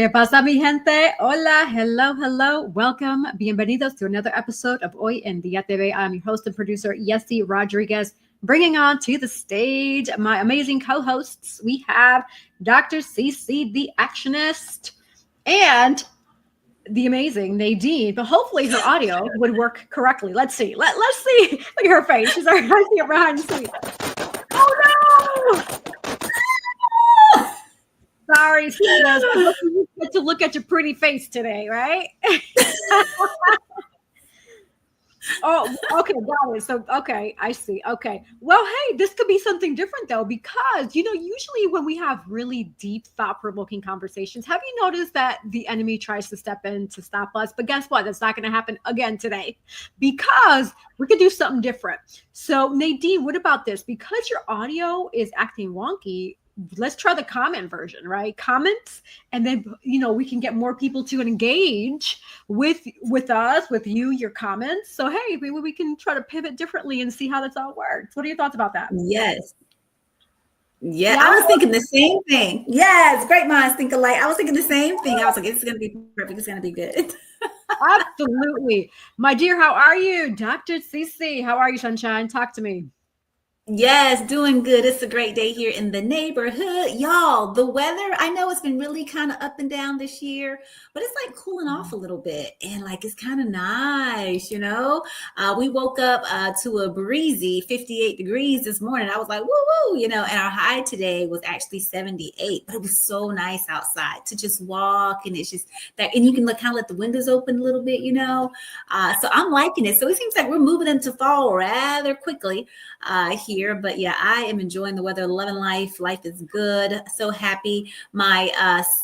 ¿Qué pasa, mi gente? Hola, hello, hello. Welcome. Bienvenidos to another episode of Hoy En Día TV. I'm your host and producer, Yessi Rodriguez, bringing on to the stage my amazing co-hosts. We have Dr. CC, the actionist, and the amazing Nadine, but hopefully her audio would work correctly. Let's see. Let's see. Look at her face. She's already behind the scenes. Oh, no! Sorry, sis. You get to look at your pretty face today, right? Oh, okay, got it. So, okay, I see. Okay. Well, hey, this could be something different though, because, usually when we have really deep, thought-provoking conversations, have you noticed that the enemy tries to step in to stop us? But guess what? That's not going to happen again today because we could do something different. So, Nadine, what about this? Because your audio is acting wonky, let's try the comment version, right? Comments, and then we can get more people to engage with us, with you, your comments. So hey, maybe we can try to pivot differently and see how this all works. What are your thoughts about that? Yes. Yeah, I was thinking the same thing. Yes, great minds think alike. I was thinking the same thing. I was like, it's going to be perfect. It's going to be good. Absolutely. My dear, how are you? Dr. CC, how are you, sunshine? Talk to me. Yes, doing good. It's a great day here in the neighborhood. Y'all, the weather, I know it's been really kind of up and down this year, but it's like cooling off a little bit. And like, it's kind of nice, We woke up to a breezy 58 degrees this morning. I was like, woo, and our high today was actually 78, but it was so nice outside to just walk. And it's just that, and you can kind of let the windows open a little bit, So I'm liking it. So it seems like we're moving into fall rather quickly here. But yeah, I am enjoying the weather, loving life. Life is good. So happy. My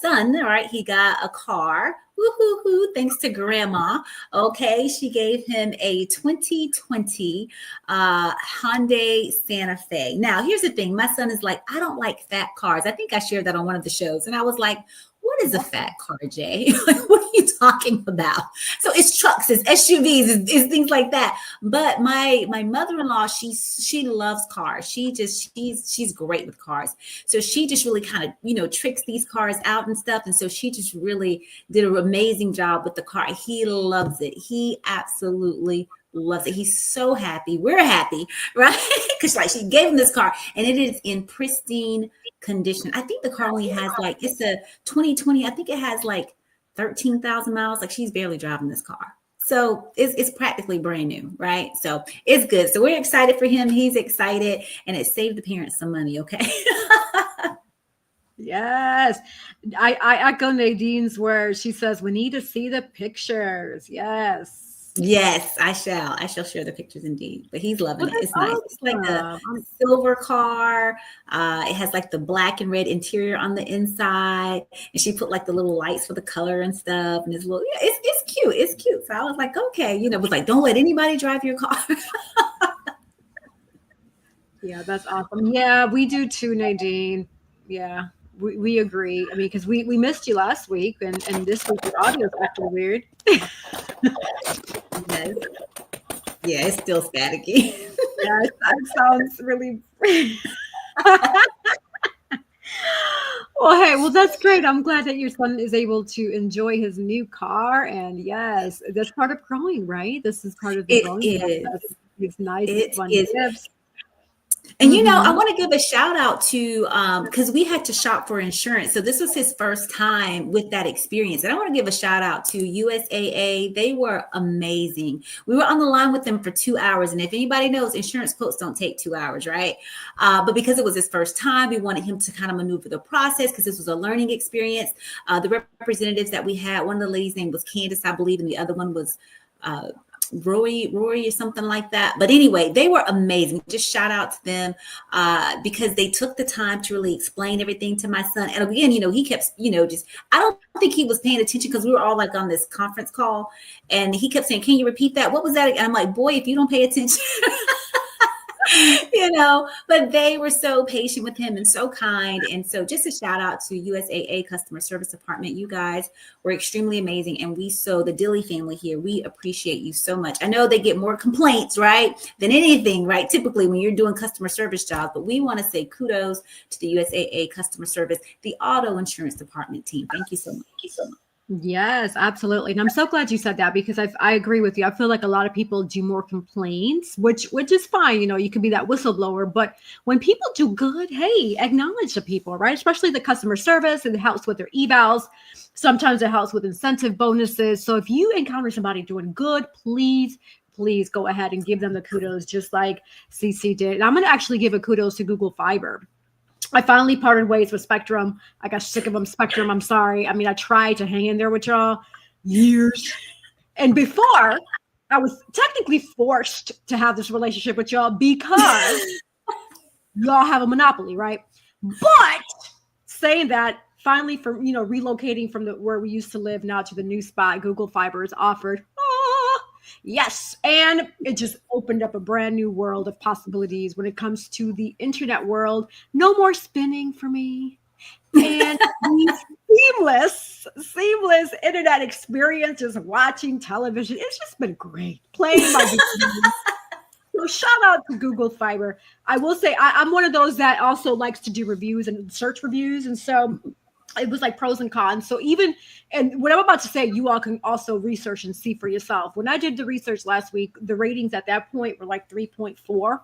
son, all right, he got a car. Woo-hoo-hoo, thanks to grandma. Okay, she gave him a 2020 Hyundai Santa Fe. Now, here's the thing. My son is like, I don't like fat cars. I think I shared that on one of the shows. And I was like, what is a fat car, Jay? Like, what are you talking about? So it's trucks, it's SUVs, it's things like that. But my mother-in-law, she loves cars. She's great with cars. So she just really kind of, tricks these cars out and stuff. And so she just really did an amazing job with the car. He loves it. He absolutely loves it. He's so happy. We're happy, right? Because like she gave him this car and it is in pristine condition. I think the car only has it's a 2020. I think it has 13,000 miles. Like she's barely driving this car. So it's practically brand new, right? So it's good. So we're excited for him. He's excited and it saved the parents some money. Okay. Yes. I echo Nadine's where she says, we need to see the pictures. Yes. Yes, I shall share the pictures indeed. But he's loving it. It's nice. It's like a silver car. It has the black and red interior on the inside, and she put the little lights for the color and stuff. And it's it's cute. It's cute. So I was like, okay, was like, don't let anybody drive your car. Yeah, that's awesome. Yeah, we do too, Nadine. Yeah. We agree. I mean, because we missed you last week, and this week your audio is actually weird. Yes. Yeah, it's still staticky. Yeah, that sounds really. Well, that's great. I'm glad that your son is able to enjoy his new car, and yes, that's part of growing, right? This is part of the growing process. It's nice. It's fun tips. And, I want to give a shout out to, because we had to shop for insurance. So this was his first time with that experience. And I want to give a shout out to USAA. They were amazing. We were on the line with them for 2 hours. And if anybody knows, insurance quotes don't take 2 hours, right? But because it was his first time, we wanted him to kind of maneuver the process because this was a learning experience. The representatives that we had, one of the ladies' name was Candace, I believe, and the other one was Rory or something like that. But anyway, they were amazing. Just shout out to them because they took the time to really explain everything to my son. And again, he kept, I don't think he was paying attention because we were all on this conference call and he kept saying, can you repeat that? What was that? And I'm like, boy, if you don't pay attention, but they were so patient with him and so kind. And so just a shout out to USAA Customer Service Department. You guys were extremely amazing. And the Dilly family here, we appreciate you so much. I know they get more complaints, right, than anything, right? Typically when you're doing customer service jobs, but we want to say kudos to the USAA Customer Service, the Auto Insurance Department team. Thank you so much. Thank you so much. Yes, absolutely. And I'm so glad you said that, because I agree with you. I feel like a lot of people do more complaints, which is fine. You can be that whistleblower, but when people do good, hey, acknowledge the people, right? Especially the customer service, and it helps with their evals. Sometimes it helps with incentive bonuses. So if you encounter somebody doing good, please go ahead and give them the kudos, just like CC did. And I'm going to actually give a kudos to Google Fiber. I finally parted ways with Spectrum. I got sick of them. Spectrum, I'm sorry. I mean, I tried to hang in there with y'all years. And before, I was technically forced to have this relationship with y'all because y'all have a monopoly, right? But saying that, finally, from relocating from where we used to live now to the new spot, Google Fiber is offered. Yes. And it just opened up a brand new world of possibilities when it comes to the internet world. No more spinning for me. And seamless internet experience, just watching television. It's just been great. Playing my videos. So shout out to Google Fiber. I will say I'm one of those that also likes to do reviews and search reviews. And so it was like pros and cons. So and what I'm about to say, you all can also research and see for yourself. When I did the research last week, the ratings at that point were like 3.4 for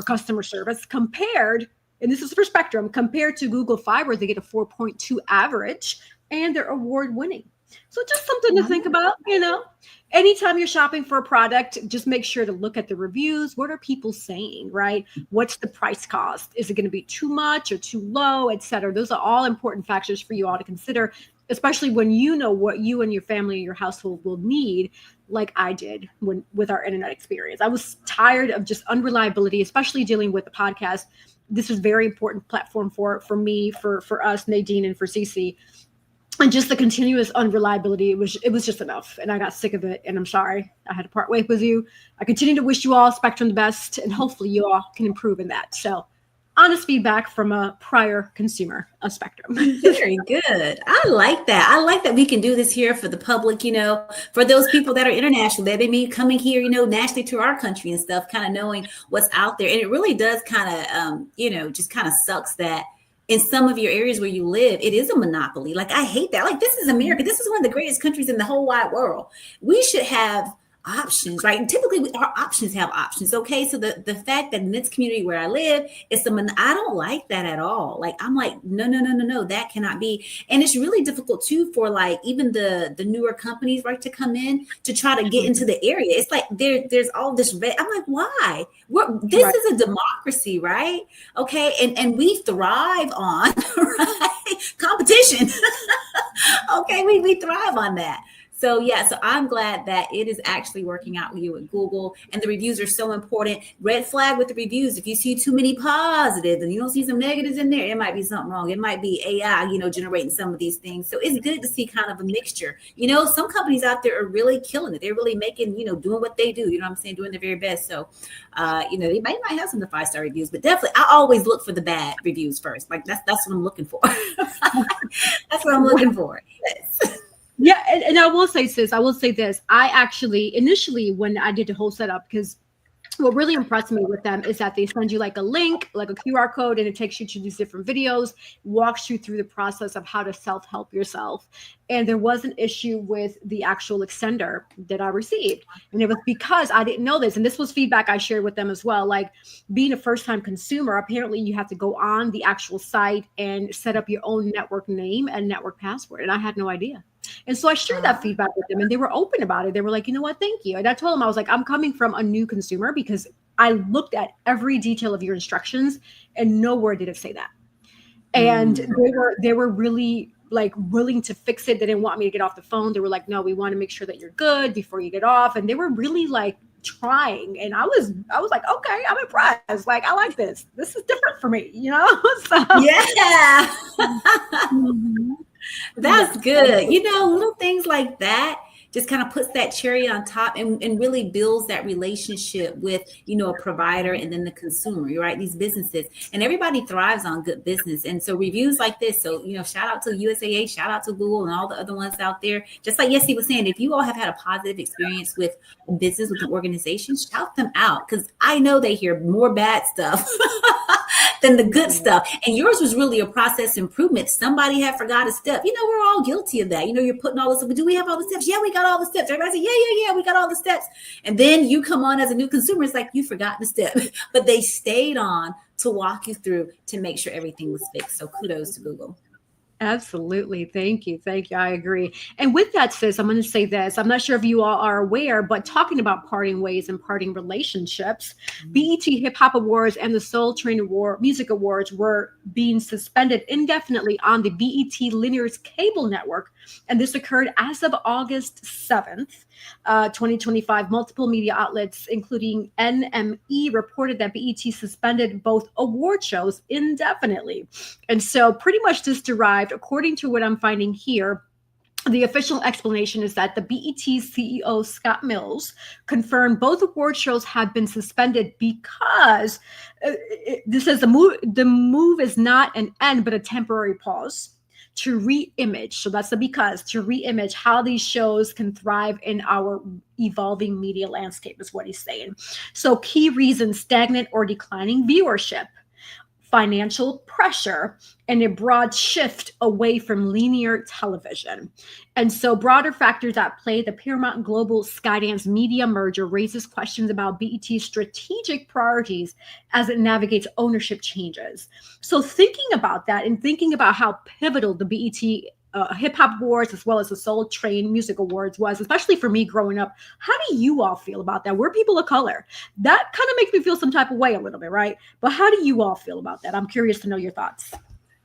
customer service compared, and this is for Spectrum, compared to Google Fiber, they get a 4.2 average, and they're award winning. So just something to think about, anytime you're shopping for a product, just make sure to look at the reviews. What are people saying, right? What's the price cost? Is it going to be too much or too low, et cetera? Those are all important factors for you all to consider, especially when you know what you and your family and your household will need, like I did with our internet experience. I was tired of just unreliability, especially dealing with the podcast. This was a very important platform for me, for us, Nadine, and for Cece. And just the continuous unreliability, it was just enough. And I got sick of it. And I'm sorry I had to part ways with you. I continue to wish you all Spectrum the best. And hopefully you all can improve in that. So honest feedback from a prior consumer of Spectrum. Very good. I like that. I like that we can do this here for the public, for those people that are international, that they may be coming here, nationally to our country and stuff, kind of knowing what's out there. And it really does kind of, just kind of sucks that in some of your areas where you live, it is a monopoly. Like, I hate that. Like, this is America. This is one of the greatest countries in the whole wide world. We should have options, right? And typically our options have options. Okay. So the fact that in this community where I live, I don't like that at all. Like, I'm like, no, that cannot be. And it's really difficult too, for like, even the newer companies, right, to come in to try to get into the area. It's like, there's all this red. I'm like, why? This is a democracy, right? Okay. And we thrive on right? Competition. Okay. We thrive on that. So yeah, so I'm glad that it is actually working out with you at Google, and the reviews are so important. Red flag with the reviews. If you see too many positives and you don't see some negatives in there, it might be something wrong. It might be AI, generating some of these things. So it's good to see kind of a mixture. Some companies out there are really killing it. They're really making, doing what they do. You know what I'm saying? Doing their very best. So, they might have some of the 5-star reviews, but definitely I always look for the bad reviews first. Like that's what I'm looking for. That's what I'm looking for. Yes. Yeah, and I will say, sis, I will say this. I actually, initially, when I did the whole setup, because what really impressed me with them is that they send you like a link, like a QR code, and it takes you to these different videos, walks you through the process of how to self-help yourself. And there was an issue with the actual extender that I received. And it was because I didn't know this. And this was feedback I shared with them as well. Like, being a first-time consumer, apparently you have to go on the actual site and set up your own network name and network password. And I had no idea. And so I shared that feedback with them, and they were open about it. They were like, you know what, thank you. And I told them, I was like, I'm coming from a new consumer because I looked at every detail of your instructions and nowhere did it say that. And they were really like willing to fix it. They didn't want me to get off the phone. They were like, no, we want to make sure that you're good before you get off. And they were really like trying. And I was like, okay, I'm impressed. Like, I like this. This is different for me, So yeah. That's good. Little things like that just kind of puts that cherry on top and really builds that relationship with, a provider and then the consumer, right? These businesses, and everybody thrives on good business. And so reviews like this. So, shout out to USAA, shout out to Google and all the other ones out there. Just like Yessie was saying, if you all have had a positive experience with a business, with an organization, shout them out, because I know they hear more bad stuff than the good stuff. And yours was really a process improvement. Somebody had forgot a step. We're all guilty of that. You're putting all this, do we have all the steps? Yeah, we got all the steps. Everybody say, yeah, we got all the steps. And then you come on as a new consumer, it's like you forgot the step, but they stayed on to walk you through to make sure everything was fixed. So kudos to Google. Absolutely. Thank you. Thank you. I agree. And with that, sis, I'm going to say this. I'm not sure if you all are aware, but talking about parting ways and parting relationships, BET Hip Hop Awards and the Soul Train Music Awards were being suspended indefinitely on the BET Linear's cable network. And this occurred as of August 7th. 2025, multiple media outlets, including NME, reported that BET suspended both award shows indefinitely. And so pretty much this derived, according to what I'm finding here, the official explanation is that the BET CEO, Scott Mills, confirmed both award shows have been suspended because this says the move is not an end, but a temporary pause to re-image. So that's the because, to re-image how these shows can thrive in our evolving media landscape is what he's saying. So key reasons: stagnant or declining viewership, financial pressure, and a broad shift away from linear television. And so broader factors at play, the Paramount Global Skydance media merger raises questions about BET's strategic priorities as it navigates ownership changes. So thinking about that and thinking about how pivotal the BET Hip Hop Awards as well as the Soul Train Music Awards was, especially for me growing up, how do you all feel about that? We're people of color. That kind of makes me feel some type of way a little bit, right? But how do you all feel about that? I'm curious to know your thoughts.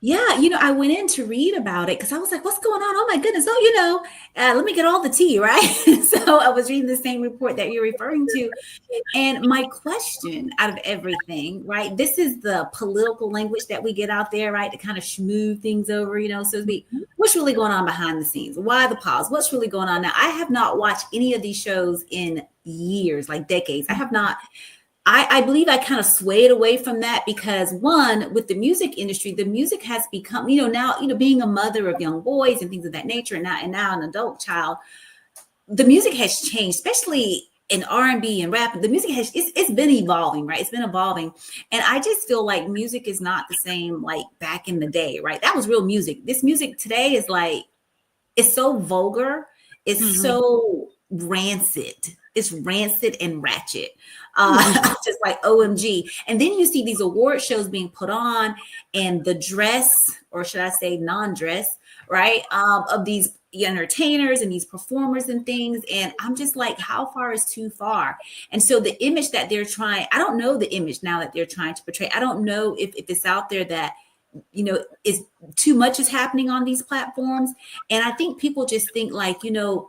Yeah, I went in to read about it because I was like, what's going on? Oh my goodness. Oh, let me get all the tea, right? So I was reading the same report that you're referring to. And my question out of everything, right? This is the political language that we get out there, right? To kind of smooth things over, so to speak. What's really going on behind the scenes? Why the pause? What's really going on now? I have not watched any of these shows in years, like decades. I have not. I believe I kind of swayed away from that because, one, with the music industry, the music has become, now, being a mother of young boys and things of that nature, and now an adult child, the music has changed, especially in R&B and rap. The music it's been evolving, right? It's been evolving. And I just feel like music is not the same like back in the day, right? That was real music. This music today is like, it's so vulgar. It's so rancid. It's rancid and ratchet. Just like OMG. And then you see these award shows being put on and the dress, or should I say non-dress, right? Of these entertainers and these performers and things. And I'm just like, how far is too far? And so the image that they're trying, I don't know the image now that they're trying to portray. I don't know if it's out there that, is too much is happening on these platforms. And I think people just think like,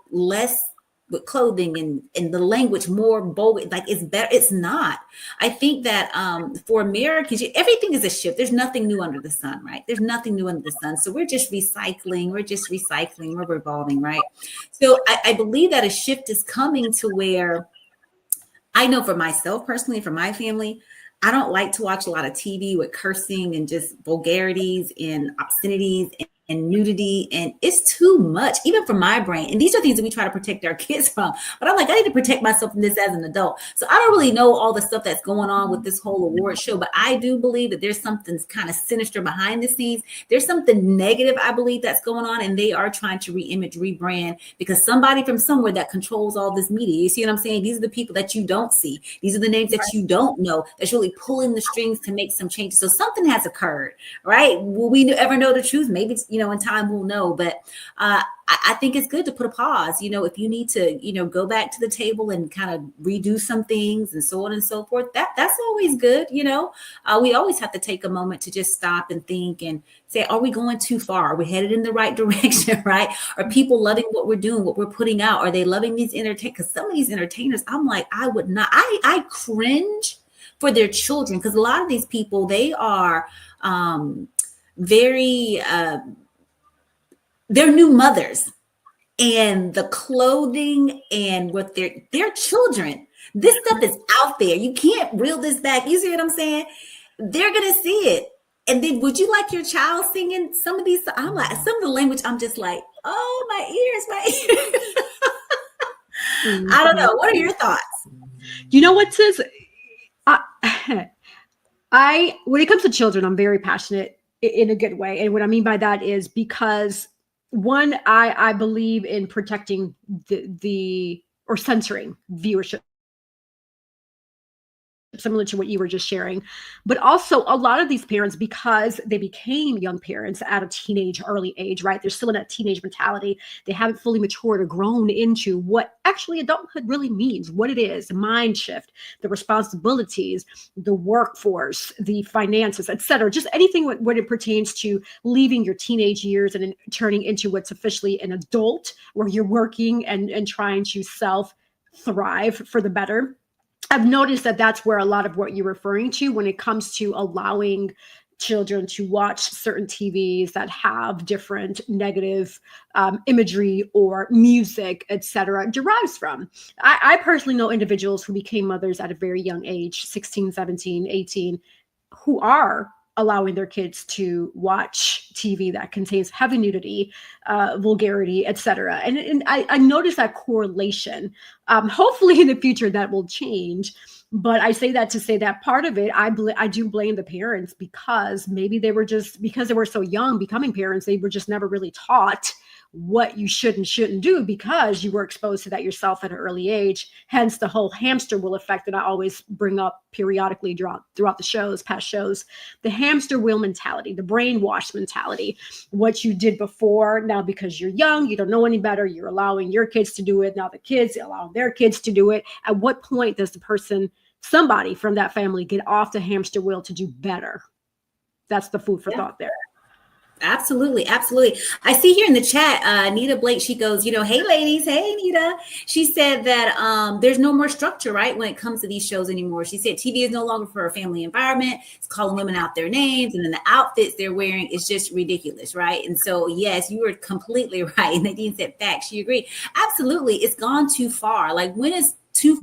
less with clothing and the language more bold, like it's better. It's not. I think that for Americans, everything is a shift. There's nothing new under the sun, right? There's nothing new under the sun. So we're just recycling. We're revolving, right? So I believe that a shift is coming to where I know for myself personally, for my family, I don't like to watch a lot of TV with cursing and just vulgarities and obscenities and nudity, and it's too much, even for my brain. And these are things that we try to protect our kids from. But I'm like, I need to protect myself from this as an adult. So I don't really know all the stuff that's going on with this whole award show, but I do believe that there's something kind of sinister behind the scenes. There's something negative, I believe, that's going on, and they are trying to re-image, rebrand, because somebody from somewhere that controls all this media. You see what I'm saying? These are the people that you don't see. These are the names that you don't know that's really pulling the strings to make some changes. So something has occurred, right? Will we ever know the truth? Maybe it's, in time we'll know, but I think it's good to put a pause. If you need to, go back to the table and kind of redo some things and so on and so forth, that's always good. We always have to take a moment to just stop and think and say, are we going too far? Are we headed in the right direction, right? Are people loving what we're doing, what we're putting out? Are they loving these entertainers? Because some of these entertainers, I'm like, I would not, I cringe for their children, because a lot of these people, they are very, they're new mothers. and the clothing and what their children. This stuff is out there. You can't reel this back. You see what I'm saying? They're gonna see it. And then would you like your child singing some of these? I'm like, some of the language, I'm just like, oh, my ears. I don't know. What are your thoughts? You know what, sis? When it comes to children, I'm very passionate in a good way. And what I mean by that is because one, I believe in protecting or censoring viewership, similar to what you were just sharing. But also a lot of these parents, because they became young parents at a early age, right? They're still in that teenage mentality. They haven't fully matured or grown into what actually adulthood really means, what it is, the mind shift, the responsibilities, the workforce, the finances, etc. Just anything when it pertains to leaving your teenage years and then turning into what's officially an adult, where you're working and trying to thrive for the better. I've noticed that that's where a lot of what you're referring to when it comes to allowing children to watch certain TVs that have different negative imagery or music, etc., derives from. I personally know individuals who became mothers at a very young age, 16, 17, 18, who are allowing their kids to watch TV that contains heavy nudity, vulgarity, etc. And I noticed that correlation. Hopefully in the future that will change. But I say that to say that part of it, I do blame the parents, because maybe because they were so young becoming parents, they were just never really taught what you should and shouldn't do, because you were exposed to that yourself at an early age. Hence the whole hamster wheel effect that I always bring up periodically throughout the past shows. The hamster wheel mentality, the brainwash mentality. What you did before, now because you're young, you don't know any better, you're allowing your kids to do it. Now the kids allow their kids to do it. At what point does somebody from that family get off the hamster wheel to do better? That's the food for thought there. Absolutely. Absolutely. I see here in the chat, Nita Blake, she goes, hey, ladies. Hey, Nita. She said that there's no more structure, right, when it comes to these shows anymore. She said TV is no longer for a family environment. It's calling women out their names. And then the outfits they're wearing is just ridiculous, right? And so, yes, you were completely right. And Nadine said facts. She agreed. Absolutely. It's gone too far. Like, when is too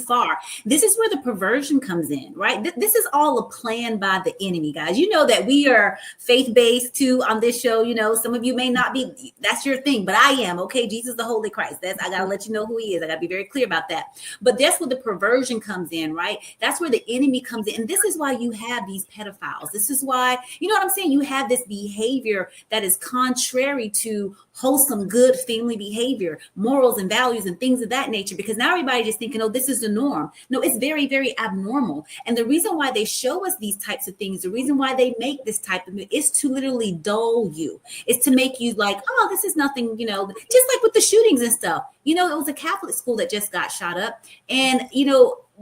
far? This is where the perversion comes in, right? This is all a plan by the enemy, guys. You know that we are faith-based too on this show. Some of you may not be, that's your thing, but I am. Okay, Jesus the Holy Christ. I gotta let you know who he is. I gotta be very clear about that. But that's where the perversion comes in, right? That's where the enemy comes in. And this is why you have these pedophiles. This is why, you know what I'm saying? You have this behavior that is contrary to wholesome, good family behavior, morals and values and things of that nature, because now everybody just thinking, oh, this is the norm. No, it's very, very abnormal. And the reason why they show us these types of things, the reason why they make this type of, is to literally dull you. It's to make you like, oh, this is nothing, just like with the shootings and stuff. It was a Catholic school that just got shot up. And,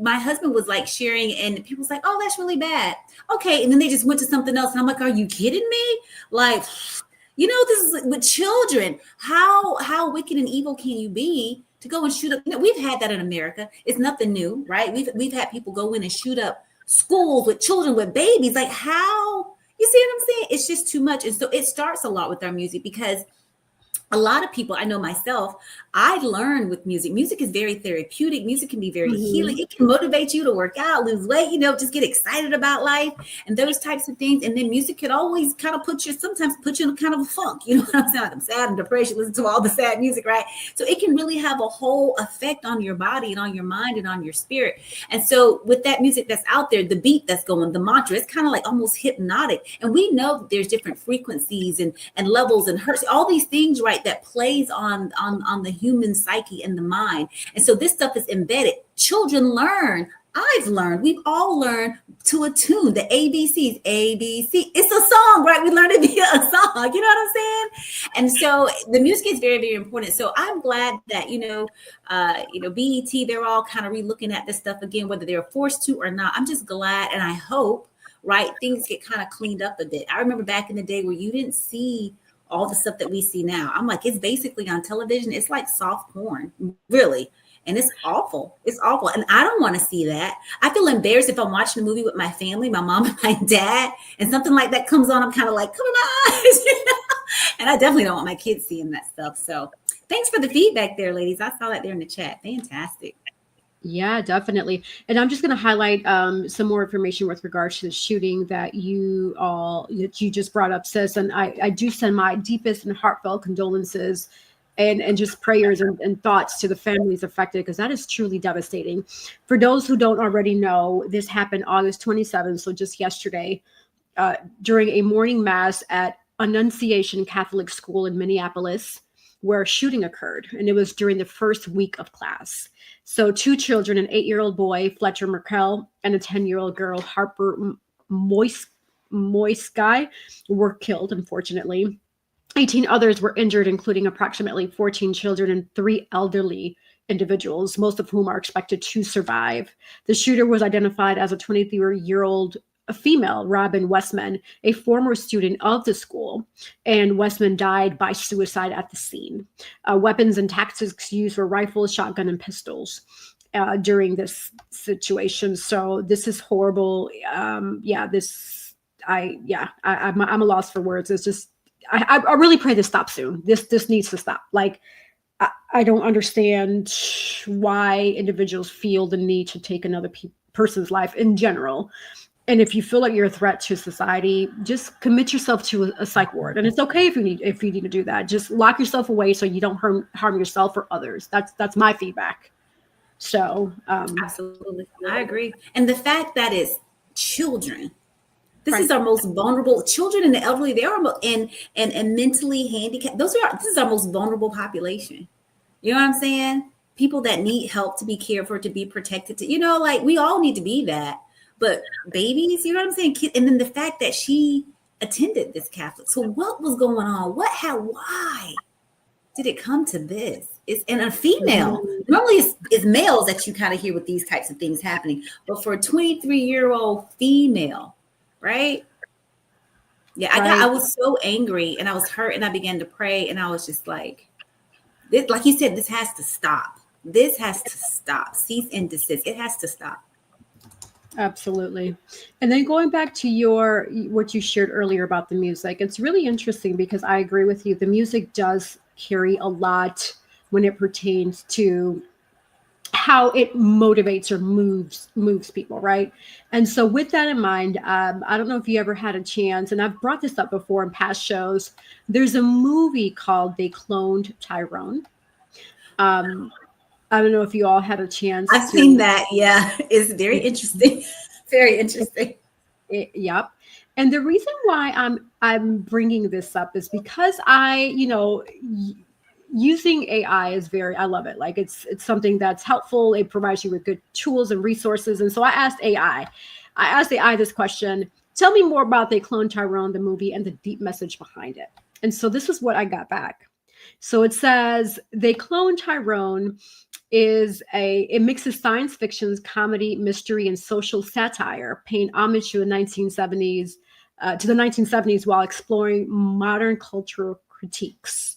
my husband was like sharing, and people was like, oh, that's really bad. Okay. And then they just went to something else. And I'm like, are you kidding me? Like, this is with children. How wicked and evil can you be to go and shoot up? We've had that in America. It's nothing new, right? We've had people go in and shoot up schools with children, with babies. Like, how? You see what I'm saying? It's just too much. And so it starts a lot with our music, because a lot of people, I know myself, I learned with music. Music is very therapeutic. Music can be very healing. It can motivate you to work out, lose weight, just get excited about life and those types of things. And then music could always kind of sometimes put you in a kind of a funk. You know what I'm saying? Like, I'm sad and depressed. Listen to all the sad music, right? So it can really have a whole effect on your body and on your mind and on your spirit. And so with that music that's out there, the beat that's going, the mantra, it's kind of like almost hypnotic. And we know that there's different frequencies and levels and hertz, all these things, right, that plays on the human psyche and the mind. And so this stuff is embedded. Children learn. I've learned. We've all learned to attune the ABCs. ABC. It's a song, right? We learned it via a song. You know what I'm saying? And so the music is very, very important. So I'm glad that, BET, they're all kind of re-looking at this stuff again, whether they're forced to or not. I'm just glad, and I hope, right, things get kind of cleaned up a bit. I remember back in the day where you didn't see all the stuff that we see now. I'm like, it's basically on television. It's like soft porn, really. And it's awful. It's awful. And I don't want to see that. I feel embarrassed if I'm watching a movie with my family, my mom and my dad, and something like that comes on. I'm kind of like, cover my eyes. And I definitely don't want my kids seeing that stuff. So Thanks for the feedback there, ladies. I saw that there in the chat. Fantastic. Yeah, definitely. And I'm just going to highlight some more information with regards to the shooting that you just brought up, sis. And I do send my deepest and heartfelt condolences and just prayers and thoughts to the families affected, because that is truly devastating. For those who don't already know, this happened August 27th, so just yesterday, during a morning mass at Annunciation Catholic School in Minneapolis, where a shooting occurred, and it was during the first week of class. So 2 children, an 8-year-old boy, Fletcher Merkel, and a 10-year-old girl, Harper Moisky, were killed, unfortunately. 18 others were injured, including approximately 14 children and 3 elderly individuals, most of whom are expected to survive. The shooter was identified as a 23-year-old female, Robin Westman, a former student of the school, and Westman died by suicide at the scene. Weapons and tactics used were rifles, shotgun, and pistols during this situation. So this is horrible. I'm a loss for words. It's just, I really pray this stops soon. This needs to stop. Like, I don't understand why individuals feel the need to take another person's life in general. And if you feel like you're a threat to society, just commit yourself to a psych ward. And it's okay if you need to do that. Just lock yourself away so you don't harm yourself or others. That's my feedback. So absolutely, I agree. And the fact that it's children, this right. is our most vulnerable. Children and the elderly, they are and mentally handicapped. This is our most vulnerable population. You know what I'm saying? People that need help to be cared for, to be protected. Like, we all need to be that. But babies, you know what I'm saying? And then the fact that she attended this Catholic. So what was going on? Why did it come to this? And a female. Normally it's males that you kind of hear with these types of things happening. But for a 23-year-old female, right? Yeah, I was so angry and I was hurt and I began to pray and I was just like you said, this has to stop. This has to stop. Cease and desist. It has to stop. Absolutely. And then going back to what you shared earlier about the music, it's really interesting because I agree with you. The music does carry a lot when it pertains to how it motivates or moves people, right? And so with that in mind, I don't know if you ever had a chance, and I've brought this up before in past shows, there's a movie called They Cloned Tyrone. I don't know if you all had a chance. I've seen that. Yeah, it's very interesting. Very interesting. Yep. And the reason why I'm bringing this up is because using AI is I love it. Like, it's something that's helpful. It provides you with good tools and resources. And so I asked AI this question: tell me more about They Cloned Tyrone, the movie, and the deep message behind it. And so this is what I got back. So it says, They Cloned Tyrone it mixes science fiction, comedy, mystery, and social satire, paying homage to the 1970s while exploring modern cultural critiques.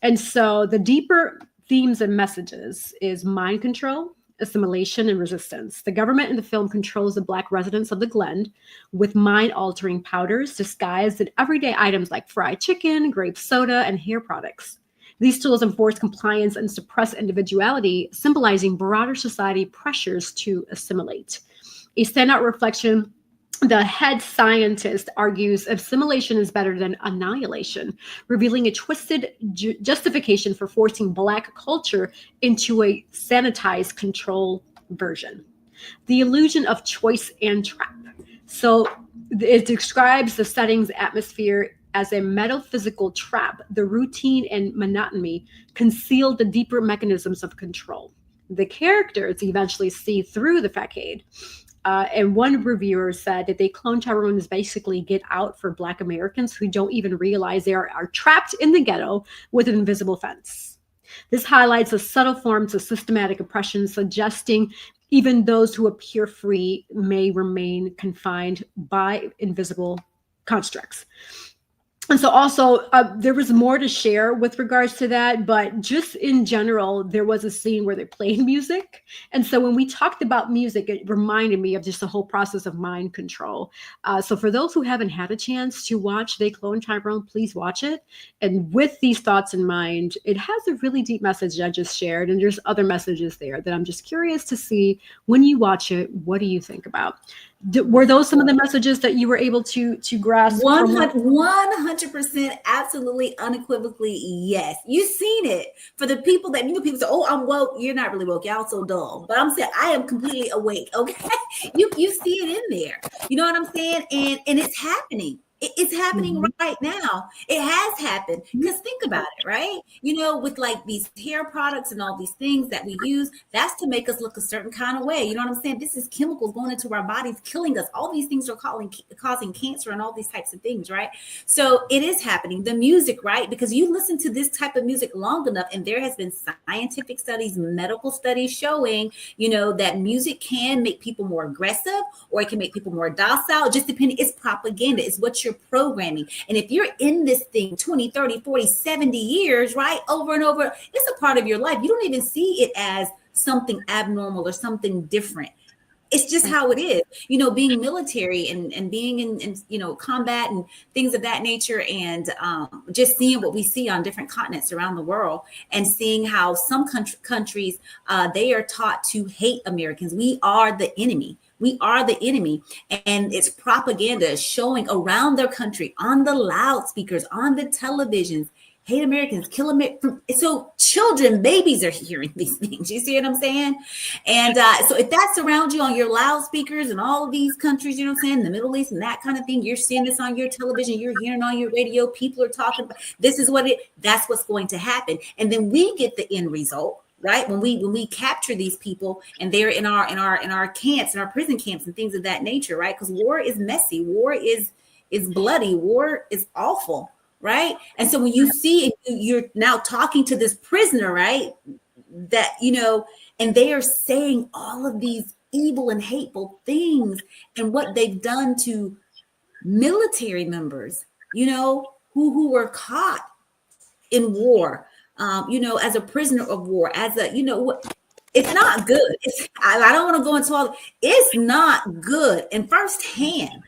And so the deeper themes and messages is mind control, assimilation, and resistance. The government in the film controls the Black residents of the Glen with mind-altering powders disguised in everyday items like fried chicken, grape soda, and hair products. These tools enforce compliance and suppress individuality, symbolizing broader society pressures to assimilate. A standout reflection, the head scientist argues assimilation is better than annihilation, revealing a twisted justification for forcing Black culture into a sanitized control version. The illusion of choice and trap. So it describes the setting's atmosphere as a metaphysical trap. The routine and monotony conceal the deeper mechanisms of control. The characters eventually see through the facade. And one reviewer said that They Cloned Tyrone is basically Get Out for Black Americans who don't even realize they are trapped in the ghetto with an invisible fence. This highlights the subtle forms of systematic oppression, suggesting even those who appear free may remain confined by invisible constructs. And so also there was more to share with regards to that, but just in general, there was a scene where they played music. And so when we talked about music, it reminded me of just the whole process of mind control. So for those who haven't had a chance to watch They Clone Tyrone, please watch it. And with these thoughts in mind, it has a really deep message I just shared. And there's other messages there that I'm just curious to see when you watch it, what do you think about? Were those some of the messages that you were able to grasp from what? 100%, absolutely, unequivocally, yes. You've seen it. For the people that, people say, oh, I'm woke. You're not really woke. Y'all so dull. But I'm saying I am completely awake. Okay. You see it in there. You know what I'm saying? And it's happening. It's happening right now. It has happened. Because think about it, right? With like these hair products and all these things that we use, that's to make us look a certain kind of way. You know what I'm saying? This is chemicals going into our bodies, killing us. All these things are causing cancer and all these types of things, right? So it is happening. The music, right? Because you listen to this type of music long enough, and there has been scientific studies, medical studies showing, that music can make people more aggressive, or it can make people more docile, just depending. It's propaganda. It's what you're programming. And if you're in this thing 20, 30, 40, 70 years, right, over and over, it's a part of your life. You don't even see it as something abnormal or something different. It's just how it is, being military and being in combat and things of that nature, and just seeing what we see on different continents around the world, and seeing how some countries, they are taught to hate Americans. We are the enemy. We are the enemy. And it's propaganda showing around their country on the loudspeakers, on the televisions. Hate Americans, kill Americans. So children, babies are hearing these things. You see what I'm saying? And so if that's around you on your loudspeakers in all of these countries, you know what I'm saying, the Middle East and that kind of thing, you're seeing this on your television, you're hearing on your radio, people are talking about this is that's what's going to happen. And then we get the end result. Right, when we capture these people and they're in our camps, in our prison camps and things of that nature, right? Because war is messy, war is bloody, war is awful, right? And so when you see you're now talking to this prisoner, right? That and they are saying all of these evil and hateful things and what they've done to military members, who were caught in war. As a prisoner of war, it's not good. I don't want to go into all. It's not good. And firsthand,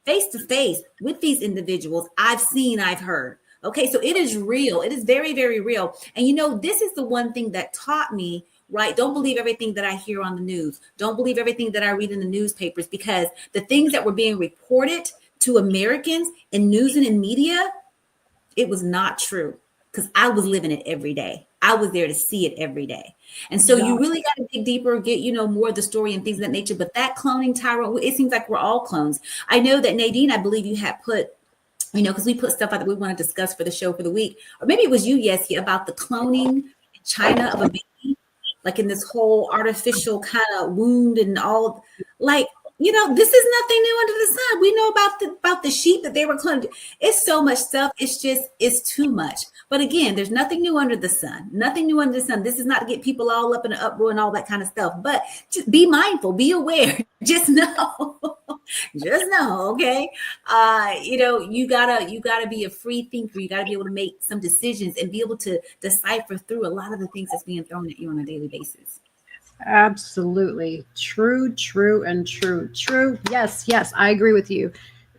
face to face with these individuals, I've seen, I've heard. Okay, so it is real. It is very, very real. And this is the one thing that taught me, right? Don't believe everything that I hear on the news. Don't believe everything that I read in the newspapers, because the things that were being reported to Americans in news and in media, it was not true. Because I was living it every day. I was there to see it every day. And so you really got to dig deeper, get, more of the story and things of that nature. But that cloning, Tyrone, it seems like we're all clones. I know that Nadine, I believe you had put, because we put stuff out that we want to discuss for the show for the week. Or maybe it was you, Yeski, about the cloning in China of a baby, like in this whole artificial kind of wound and all, like, this is nothing new under the sun. We know about the sheep that they were cloning. It's so much stuff. It's too much. But again, there's nothing new under the sun. Nothing new under the sun. This is not to get people all up in an uproar and all that kind of stuff. But just be mindful, be aware. Just know, okay? You gotta be a free thinker. You gotta be able to make some decisions and be able to decipher through a lot of the things that's being thrown at you on a daily basis. Absolutely. True. Yes, I agree with you.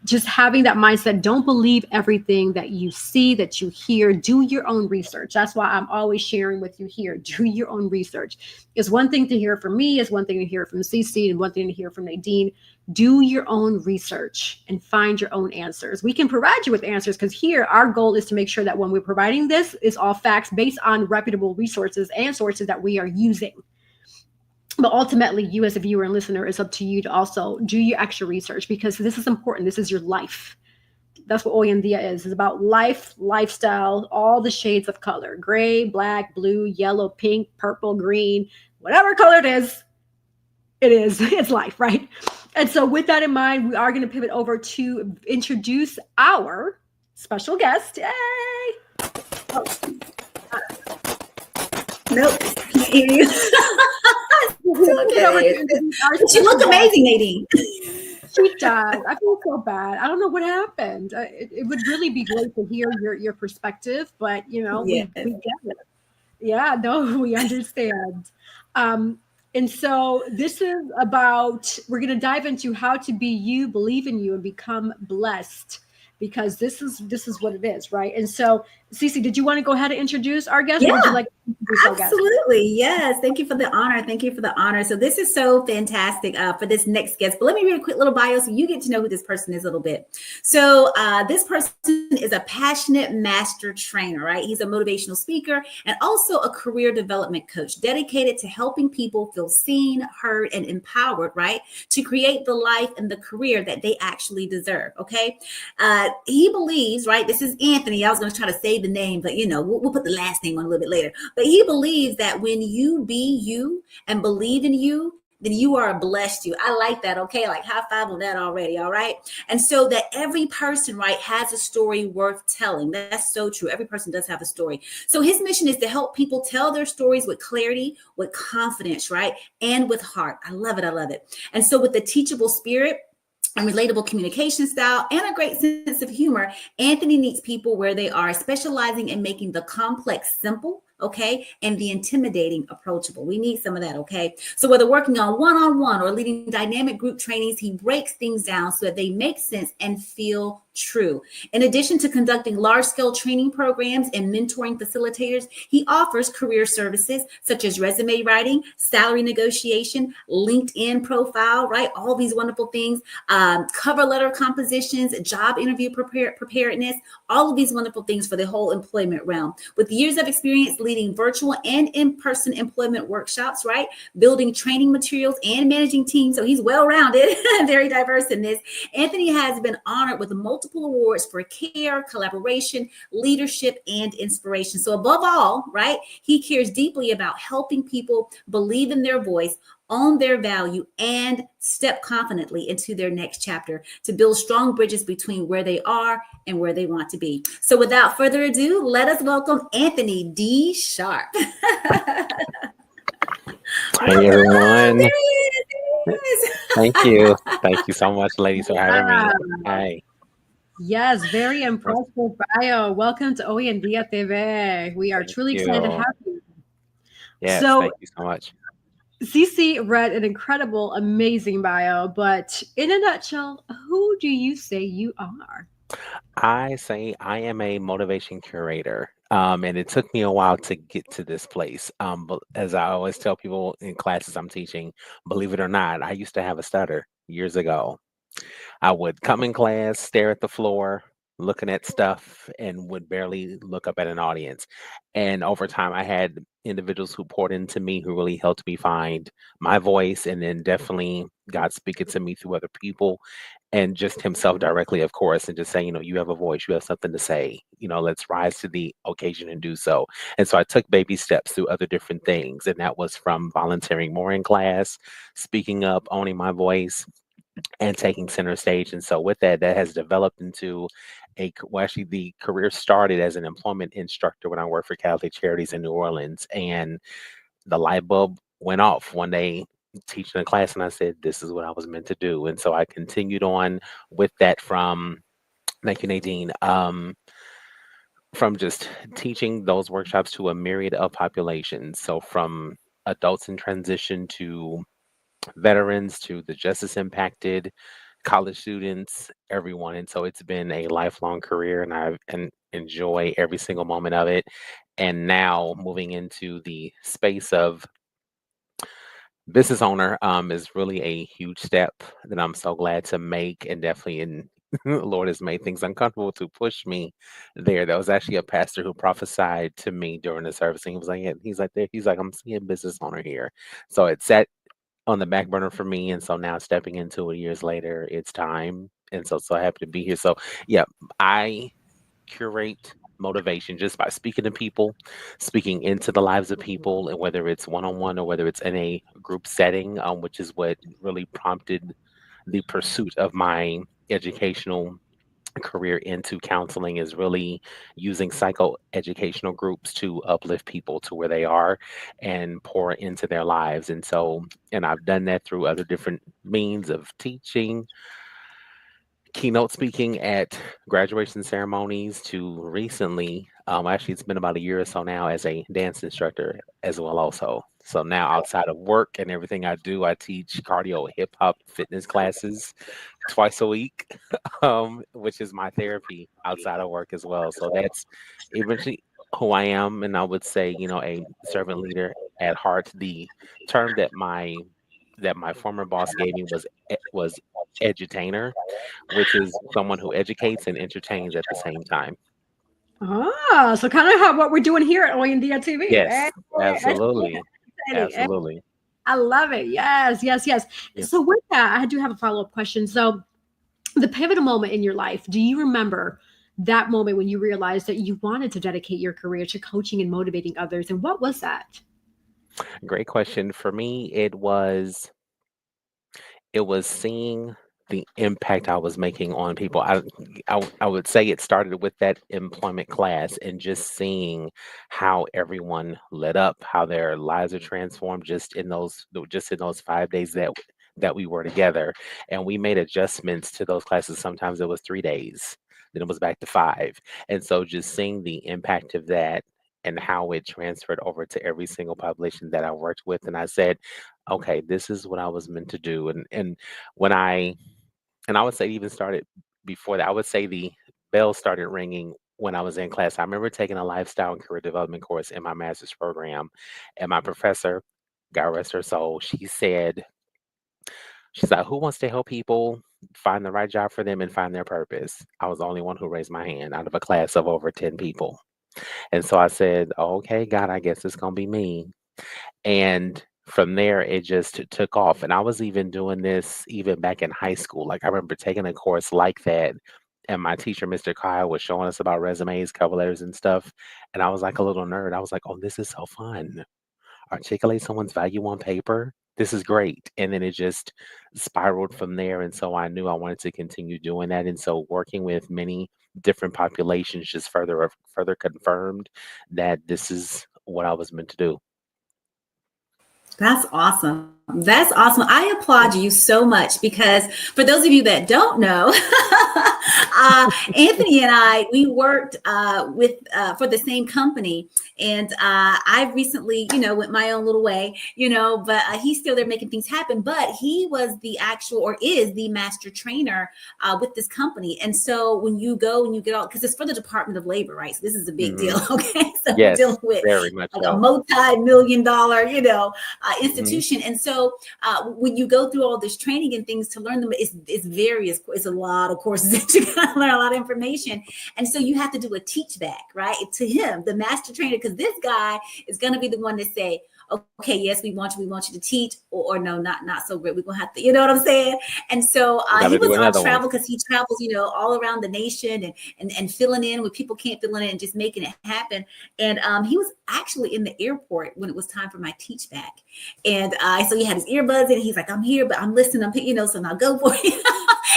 Just having that mindset, don't believe everything that you see, that you hear. Do your own research. That's why I'm always sharing with you here. Do your own research. It's one thing to hear from me, it's one thing to hear from CC, and one thing to hear from Nadine. Do your own research and find your own answers. We can provide you with answers, because here our goal is to make sure that when we're providing this, is all facts based on reputable resources and sources that we are using. But ultimately, you as a viewer and listener, it's up to you to also do your extra research, because this is important. This is your life. That's what Hoy En Día is. It's about life, lifestyle, all the shades of color: gray, black, blue, yellow, pink, purple, green, whatever color it is. It's life, right? And so with that in mind, we are going to pivot over to introduce our special guest. Yay! Oh. Nope. Okay. But you look amazing, Nadine. She does. I feel so bad. I don't know what happened. It would really be great to hear your perspective, but we Yes. get it. Yeah, no, we understand. Um, and so this is about, we're going to dive into how to be you, believe in you, and become blessed, because this is what it is, right? And so, Cece, did you want to go ahead and introduce our guest, or would you Yeah. like to introduce our guest? Absolutely. Yes. Thank you for the honor. Thank you for the honor. So this is so fantastic for this next guest. But let me read a quick little bio so you get to know who this person is a little bit. So this person is a passionate master trainer, right? He's a motivational speaker and also a career development coach dedicated to helping people feel seen, heard, and empowered, right? To create the life and the career that they actually deserve. Okay. He believes, right? This is Anthony. I was going to try to say the name, but we'll put the last name on a little bit later. But he believes that when you be you and believe in you, then you are a blessed you. I like that. Okay. Like high five on that already. All right. And so that every person, right, has a story worth telling. That's so true. Every person does have a story. So his mission is to help people tell their stories with clarity, with confidence, right? And with heart. I love it. I love it. And so with the teachable spirit, and relatable communication style, and a great sense of humor, Anthony meets people where they are, specializing in making the complex simple, okay, and the intimidating approachable. We need some of that, okay? So whether working on one-on-one or leading dynamic group trainings, he breaks things down so that they make sense and feel true. In addition to conducting large-scale training programs and mentoring facilitators, he offers career services such as resume writing, salary negotiation, LinkedIn profile, right? All these wonderful things, cover letter compositions, job interview preparedness, all of these wonderful things for the whole employment realm. With years of experience leading virtual and in-person employment workshops, right? Building training materials and managing teams. So he's well-rounded, very diverse in this. Anthony has been honored with multiple awards for care, collaboration, leadership, and inspiration. So above all, right, he cares deeply about helping people believe in their voice, own their value, and step confidently into their next chapter to build strong bridges between where they are and where they want to be. So without further ado, let us welcome Anthony D. Sharp. Hey everyone. There he is. Thank you. Thank you so much, ladies, for having me. Hey. Yes, very impressive bio. Welcome to Hoy En Día TV. We are Thank truly excited to you. have you. Yes, So, thank you so much. Cece read an incredible, amazing bio, but in a nutshell, who do you say you are? I say I am a motivation curator. And it took me a while to get to this place. But as I always tell people in classes I'm teaching, believe it or not, I used to have a stutter years ago. I would come in class, stare at the floor, looking at stuff, and would barely look up at an audience. And over time, I had individuals who poured into me who really helped me find my voice, and then definitely God speaking to me through other people and just Himself directly, of course, and just saying, you have a voice, you have something to say, let's rise to the occasion and do so. And so I took baby steps through other different things, and that was from volunteering more in class, speaking up, owning my voice, and taking center stage. And so with that, that has developed into well, actually the career started as an employment instructor when I worked for Catholic Charities in New Orleans. And the light bulb went off one day teaching a class, and I said, this is what I was meant to do. And so I continued on with that from, thank you, Nadine, from just teaching those workshops to a myriad of populations. So from adults in transition to veterans to the justice impacted, college students, everyone. And so it's been a lifelong career, and enjoy every single moment of it. And now moving into the space of business owner is really a huge step that I'm so glad to make, and definitely in Lord has made things uncomfortable to push me there. There was actually a pastor who prophesied to me during the service, and he was like, yeah, he's like, I'm seeing business owner here. So it sat on the back burner for me, and so now stepping into it years later, it's time. And so happy to be here. So yeah, I curate motivation just by speaking to people, speaking into the lives of people, and whether it's one-on-one or whether it's in a group setting, which is what really prompted the pursuit of my educational career into counseling, is really using psychoeducational groups to uplift people to where they are and pour into their lives. And I've done that through other different means of teaching, keynote speaking at graduation ceremonies to recently, actually it's been about a year or so now as a dance instructor as well also. So now outside of work and everything I do, I teach cardio hip hop fitness classes twice a week, which is my therapy outside of work as well. So that's eventually who I am. And I would say, a servant leader at heart. The term that my former boss gave me was edutainer, which is someone who educates and entertains at the same time. So kind of how what we're doing here at Hoy En Día TV. Yes, absolutely. Educating. Absolutely. I love it. Yes, yes, yes. Yeah. So with that, I do have a follow-up question. So the pivotal moment in your life, do you remember that moment when you realized that you wanted to dedicate your career to coaching and motivating others? And what was that? Great question. For me, it was seeing the impact I was making on people. I would say it started with that employment class and just seeing how everyone lit up, how their lives are transformed just in those 5 days that we were together. And we made adjustments to those classes. Sometimes it was 3 days, then it was back to five. And so just seeing the impact of that and how it transferred over to every single population that I worked with. And I said, okay, this is what I was meant to do. And when I would say it even started before that. I would say the bell started ringing when I was in class. I remember taking a lifestyle and career development course in my master's program, and my professor, God rest her soul, she's like, who wants to help people find the right job for them and find their purpose? I was the only one who raised my hand out of a class of over 10 people. And so I said, okay, God, I guess it's going to be me. And from there, it just took off. And I was even doing this even back in high school. Like I remember taking a course like that. And my teacher, Mr. Kyle, was showing us about resumes, cover letters, and stuff. And I was like a little nerd. I was like, oh, this is so fun. Articulate someone's value on paper. This is great. And then it just spiraled from there. And so I knew I wanted to continue doing that. And so working with many different populations just further confirmed that this is what I was meant to do. That's awesome. That's awesome. I applaud you so much because for those of you that don't know, Anthony and I, we worked for the same company. And I recently, went my own little way, but he's still there making things happen. But he was the actual or is the master trainer with this company. And so when you go and you get all, because it's for the Department of Labor, right? So this is a big deal. Okay. So Yes, we're dealing with very much like so. a multi-million-dollar, institution. And so when you go through all this training and things to learn them, it's a lot of courses that you got to learn, a lot of information. And so you have to do a teach back, right? To him, the master trainer, because this guy is going to be the one to say, okay, yes, we want you to teach, or no, not so great. We're going to have to, you know what I'm saying? And so he was on travel because he travels, all around the nation and filling in when people can't fill in it and just making it happen. And he was actually in the airport when it was time for my teach back. And so he had his earbuds in. He's like, I'm here, but I'm listening. So now go for it.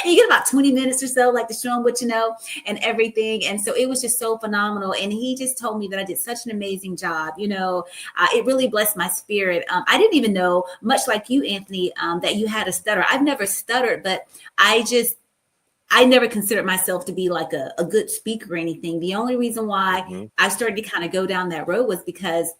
And you get about 20 minutes or so, like to show him what you know and everything. And so it was just so phenomenal. And he just told me that I did such an amazing job. It really blessed my spirit. I didn't even know, much like you, Anthony, that you had a stutter. I've never stuttered, but I never considered myself to be like a good speaker or anything. The only reason why I started to kind of go down that road was because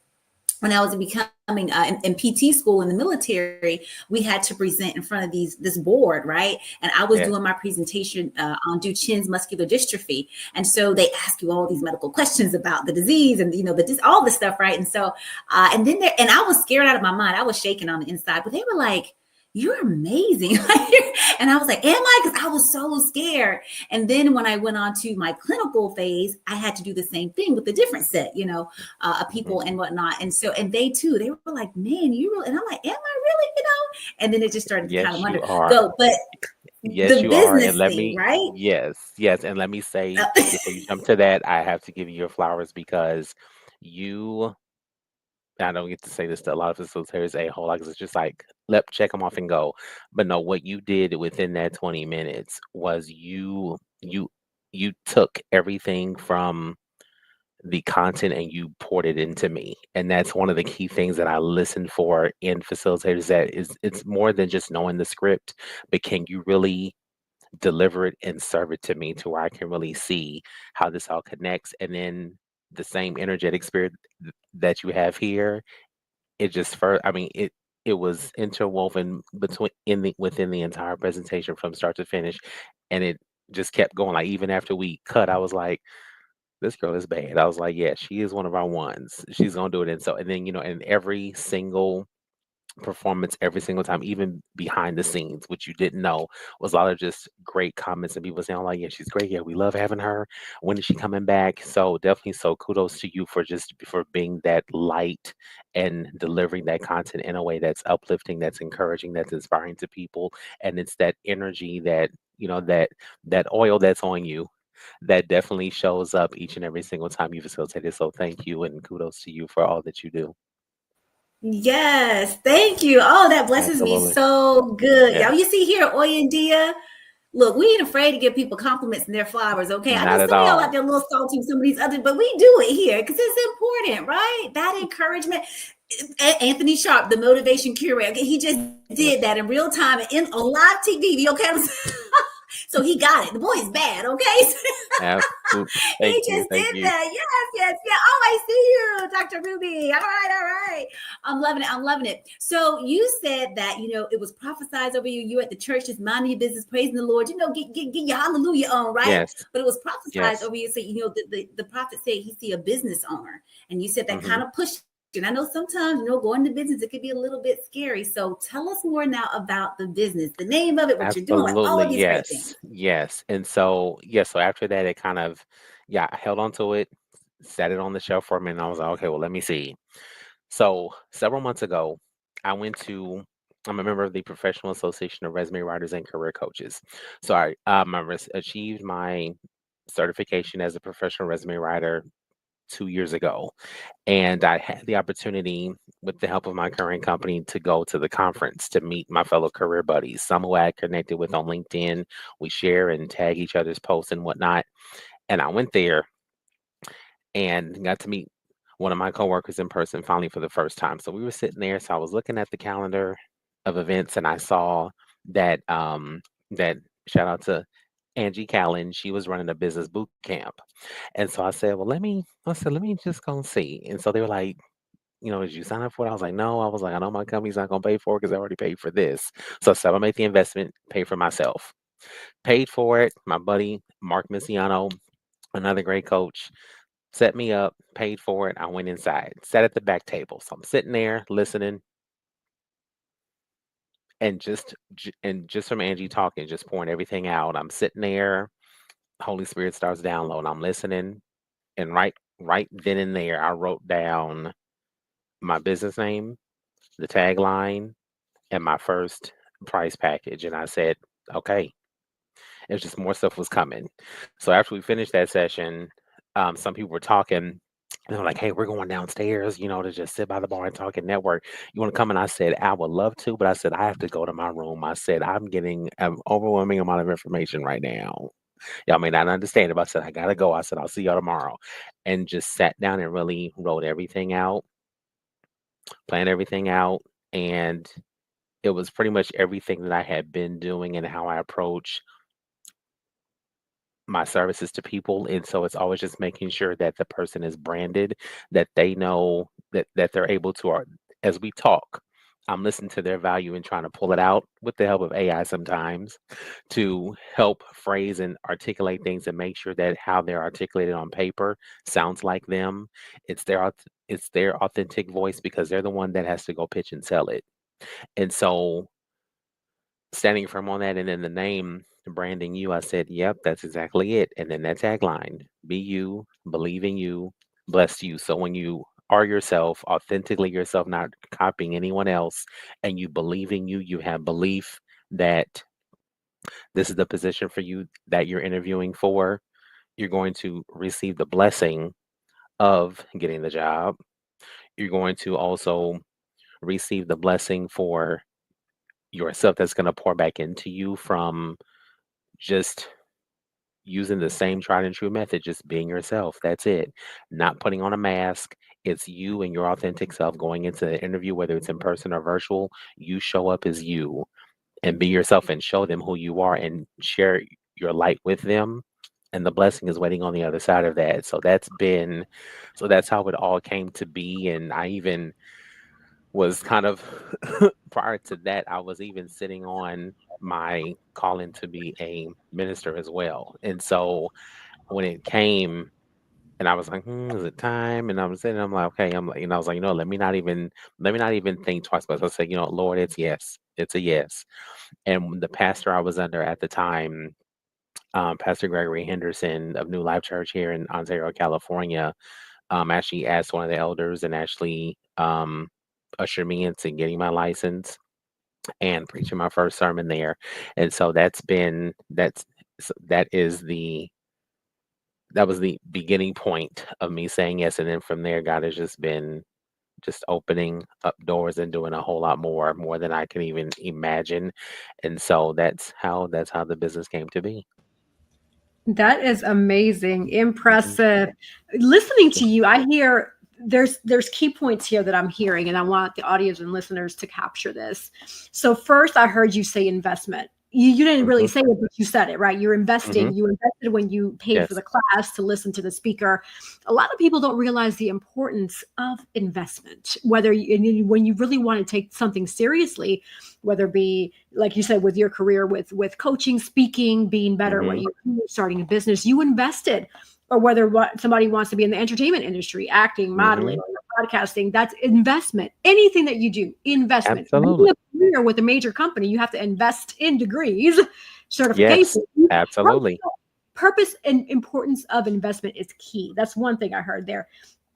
when I was becoming in PT school in the military, we had to present in front of this board, right? And I was doing my presentation on Duchenne's muscular dystrophy. And so they ask you all these medical questions about the disease and, all this stuff, right? And so, and I was scared out of my mind. I was shaking on the inside, but they were like, you're amazing. And I was like, am I? Because I was so scared. And then when I went on to my clinical phase, I had to do the same thing with a different set, of people and whatnot. And so, and they too, they were like, man, you really, and I'm like, am I really, And then it just started to kind of wonder, go, but yes, you are. And let me, right? Yes. And let me say, before you jump to that, I have to give you your flowers because I don't get to say this to a lot of facilitators a whole lot because it's just like, check them off and go. But no, what you did within that 20 minutes was you took everything from the content and you poured it into me. And that's one of the key things that I listen for in facilitators, that it's more than just knowing the script, but can you really deliver it and serve it to me to where I can really see how this all connects. And then the same energetic spirit that you have here, it just I mean, it was interwoven between in the within the entire presentation from start to finish, and it just kept going. Like even after we cut, I was like, "This girl is bad." I was like, "Yeah, she is one of our ones. She's gonna do it." And so, and then and every single performance every single time, even behind the scenes, which you didn't know, was a lot of just great comments and people saying like, "Yeah, she's great. Yeah, we love having her. When is she coming back?" So definitely, so kudos to you for just for being that light and delivering that content in a way that's uplifting, that's encouraging, that's inspiring to people, and it's that energy that that oil that's on you that definitely shows up each and every single time you facilitate it. So thank you and kudos to you for all that you do. Yes, thank you. Oh, that blesses me Absolutely. so good. Y'all, Yes. you see here, Hoy En Dia. Look, we ain't afraid to give people compliments and their flowers, okay? I know Not at some of y'all out all. there a little salty with some of these others, but we do it here because it's important, right? That encouragement. Anthony Sharp, the motivation curator, okay, he just did Yes. that in real time and on live TV, okay? So he got it. The boy is bad, okay? Absolutely. Thank He you. just Thank did you. that. Yes, yes, yeah. Oh, I see you, Dr. Ruby. All right, all right. I'm loving it. I'm loving it. So you said that, it was prophesied over you. You at the church, just minding your business, praising the Lord, get your hallelujah on, right? Yes. But it was prophesied Yes. over you. So, the prophet said he see a business owner. And you said that Hmm. kind of pushed. And I know sometimes, going to business, it can be a little bit scary. So tell us more now about the business, the name of it, what you're doing, like all Absolutely. of these great things. Yes. Yes. And so, yeah, so after that, it kind of, yeah, I held on to it, set it on the shelf for a minute. And I was like, okay, well, let me see. So several months ago, I went to, I'm a member of the Professional Association of Resume Writers and Career Coaches. So achieved my certification as a professional resume writer 2 years ago. And I had the opportunity, with the help of my current company, to go to the conference to meet my fellow career buddies, some who I had connected with on LinkedIn. We share and tag each other's posts and whatnot. And I went there and got to meet one of my coworkers in person finally for the first time. So we were sitting there. So I was looking at the calendar of events and I saw that shout out to Angie Callen, she was running a business boot camp. And so I said, well, let me just go and see. And so they were like, did you sign up for it? I was like, no. I was like, I know my company's not gonna pay for it because I already paid for this. So I said, I'll make the investment, pay for myself. Paid for it. My buddy Mark Missiano, another great coach, set me up, paid for it. I went inside, sat at the back table. So I'm sitting there listening, and just from Angie talking, just pouring everything out. I'm sitting there. Holy Spirit starts downloading. I'm listening, and right then and there, I wrote down my business name, the tagline, and my first price package. And I said, okay. It's just more stuff was coming. So after we finished that session, some people were talking. And they were like, hey, we're going downstairs, to just sit by the bar and talk and network. You want to come? And I said, I would love to, but I said, I have to go to my room. I said, I'm getting an overwhelming amount of information right now. Y'all may not understand it, but I said, I got to go. I said, I'll see y'all tomorrow. And just sat down and really wrote everything out, planned everything out. And it was pretty much everything that I had been doing and how I approach my services to people. And so it's always just making sure that the person is branded, that they know that they're able to, as we talk, I'm listening to their value and trying to pull it out with the help of AI sometimes to help phrase and articulate things and make sure that how they're articulated on paper sounds like them. It's their authentic voice because they're the one that has to go pitch and sell it. And so standing firm on that, and then the name branding you, I said, yep, that's exactly it. And then that tagline, be you, believe in you, bless you. So when you are yourself, authentically yourself, not copying anyone else, and you believe in you, you have belief that this is the position for you that you're interviewing for, you're going to receive the blessing of getting the job. You're going to also receive the blessing for yourself that's going to pour back into you from just using the same tried and true method, just being yourself. That's it. Not putting on a mask. It's you and your authentic self going into the interview, whether it's in person or virtual. You show up as you. and be yourself and show them who you are and share your light with them. And the blessing is waiting on the other side of that. So that's how it all came to be. And I even was kind of, prior to that, I was even sitting on my calling to be a minister as well. And so when it came, and I was like, is it time? And I was sitting, I'm like, okay, I'm like, and I was like, let me not even think twice about it. I said, Lord, it's yes, it's a yes. And the pastor I was under at the time, Pastor Gregory Henderson of New Life Church here in Ontario, California, actually asked one of the elders and actually ushered me into getting my license and preaching my first sermon there. And so that is that was the beginning point of me saying yes. And then from there, God has just been just opening up doors and doing a whole lot more than I can even imagine. And so that's how the business came to be. That is amazing, Mhm. impressive. Listening to you, I hear there's key points here that I'm hearing, and I want the audience and listeners to capture this. So first, I heard you say investment. You didn't really Mhm. say it, but you said it, right? You're investing. Mhm. You invested when you paid for Yes. the class to listen to the speaker. A lot of people don't realize the importance of investment. When you really want to take something seriously, whether it be like you said with your career with coaching, speaking, being better, what Mhm. you starting a business, you invested, or whether somebody wants to be in the entertainment industry, acting, modeling, Mhm. or broadcasting, that's investment. Anything that you do, investment. Being Absolutely. a career with a major company, you have to invest in degrees, Yes. certification. Absolutely. Purpose and importance of investment is key. That's one thing I heard there.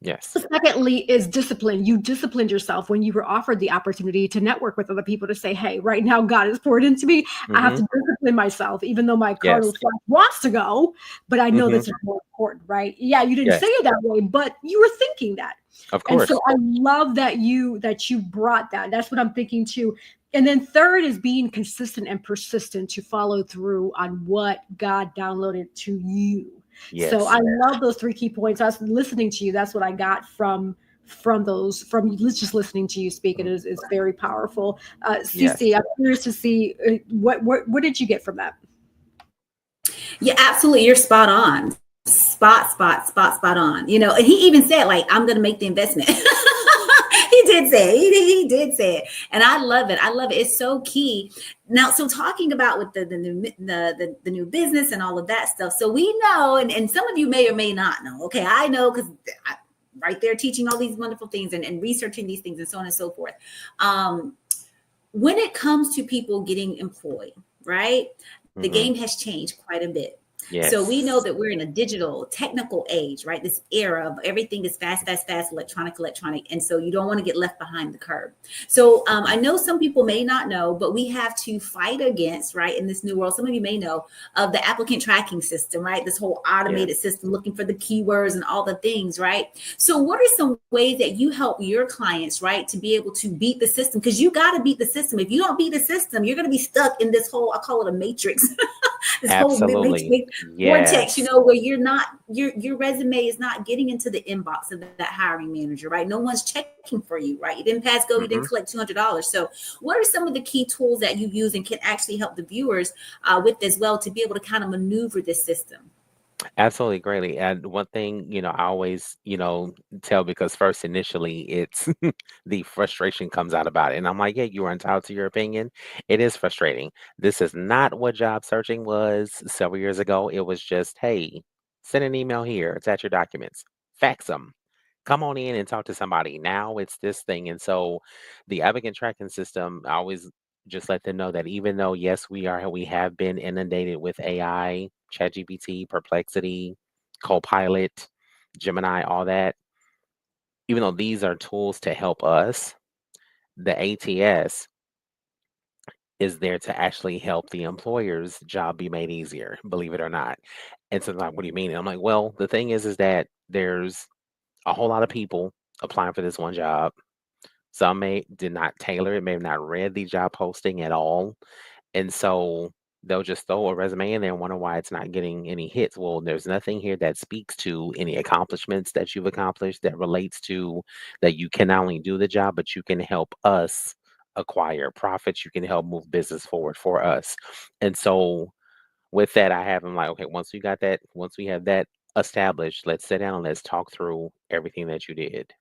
Yes. Secondly is discipline. You disciplined yourself when you were offered the opportunity to network with other people to say, hey, right now God has poured into me. I have Mhm. to discipline myself, even though my carnal Yes. flesh wants to go, but I know Mhm. this is more important, right? Yeah, you didn't say Yes. it that way, but you were thinking that. Of And so course. I love that you brought that. That's what I'm thinking too. And then third is being consistent and persistent to follow through on what God downloaded to you. So Yes. I love those three key points. I was listening to you. That's what I got from those from just listening to you speak. It Mhm. is very powerful. Yes. Cece, I'm curious to see what did you get from that? Yeah, absolutely. You're spot on. Spot on. And he even said, like, I'm going to make the investment. He did say it. He did say it. And I love it. I love it. It's so key. Now, so talking about with the new business and all of that stuff. So we know, and some of you may or may not know. Okay, I know because right there teaching all these wonderful things and researching these things and so on and so forth. When it comes to people getting employed, right? The Mhm. game has changed quite a bit. So we know Yes. that we're in a digital technical age, right? This era of everything is fast, electronic. And so you don't want to get left behind the curve. So Mhm. I know some people may not know, but we have to fight against, right, in this new world. Some of you may know of the applicant tracking system, right? This whole Yes. automated system looking for the keywords and all the things, right? So what are some ways that you help your clients, right, to be able to beat the system? Because you got to beat the system. If you don't beat the system, you're going to be stuck in this whole, I call it a matrix. This whole Absolutely. vortex, Yes. where you're not, your resume is not getting into the inbox of that hiring manager, right? No one's checking for you, right? You didn't pass go, you didn't Mhm. collect $200. So what are some of the key tools that you use and can actually help the viewers with as well to be able to kind of maneuver this system? Absolutely, greatly. And one thing, I always, tell, because first initially it's the frustration comes out about it. And I'm like, yeah, you are entitled to your opinion. It is frustrating. This is not what job searching was several years ago. It was just, hey, send an email here, attach your documents, fax them. Come on in and talk to somebody. Now it's this thing. And so the applicant tracking system, I always just let them know that even though, yes, we have been inundated with AI, ChatGPT, Perplexity, Copilot, Gemini, all that, even though these are tools to help us, the ATS is there to actually help the employer's job be made easier, believe it or not. And so, like, what do you mean? And I'm like, well, the thing is that there's a whole lot of people applying for this one job. Some may did not tailor it, may have not read the job posting at all. And so they'll just throw a resume in there and wonder why it's not getting any hits. Well, there's nothing here that speaks to any accomplishments that you've accomplished that relates to that you can not only do the job, but you can help us acquire profits, you can help move business forward for us. And so with that, I have them like, okay, once we have that established, let's sit down and let's talk through everything that you did.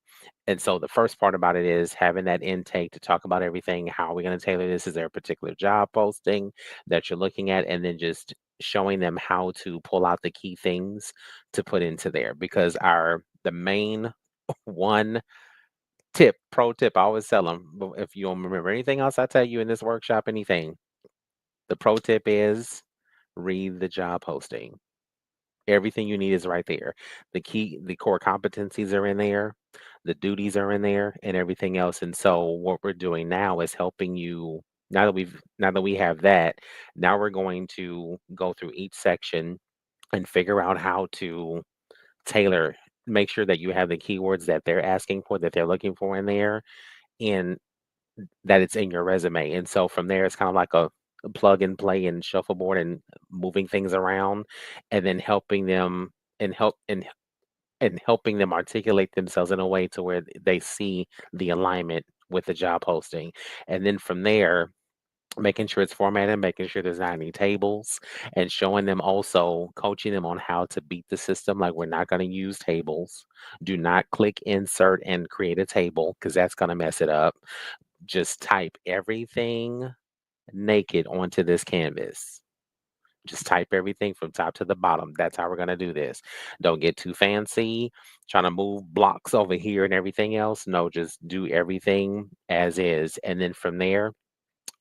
And so the first part about it is having that intake to talk about everything. How are we going to tailor this? Is there a particular job posting that you're looking at? And then just showing them how to pull out the key things to put into there. Because the main one pro tip, I always tell them, if you don't remember anything else I tell you in this workshop, anything, the pro tip is read the job posting. Everything you need is right there. The core competencies are in there, the duties are in there, and everything else. And so what we're doing now is helping you. Now that we have that, now we're going to go through each section and figure out how to tailor, make sure that you have the keywords that they're asking for, that they're looking for in there, and that it's in your resume. And so from there, it's kind of like a plug and play and shuffleboard and moving things around, and then helping them and helping them articulate themselves in a way to where they see the alignment with the job posting. And then from there, making sure it's formatted, making sure there's not any tables, and showing them, also coaching them on how to beat the system. Like, we're not going to use tables. Do not click insert and create a table, because that's going to mess it up. Just type everything naked onto this canvas. Just type everything from top to the bottom. That's how we're going to do this. Don't get too fancy trying to move blocks over here and everything else. No, just do everything as is. And then from there,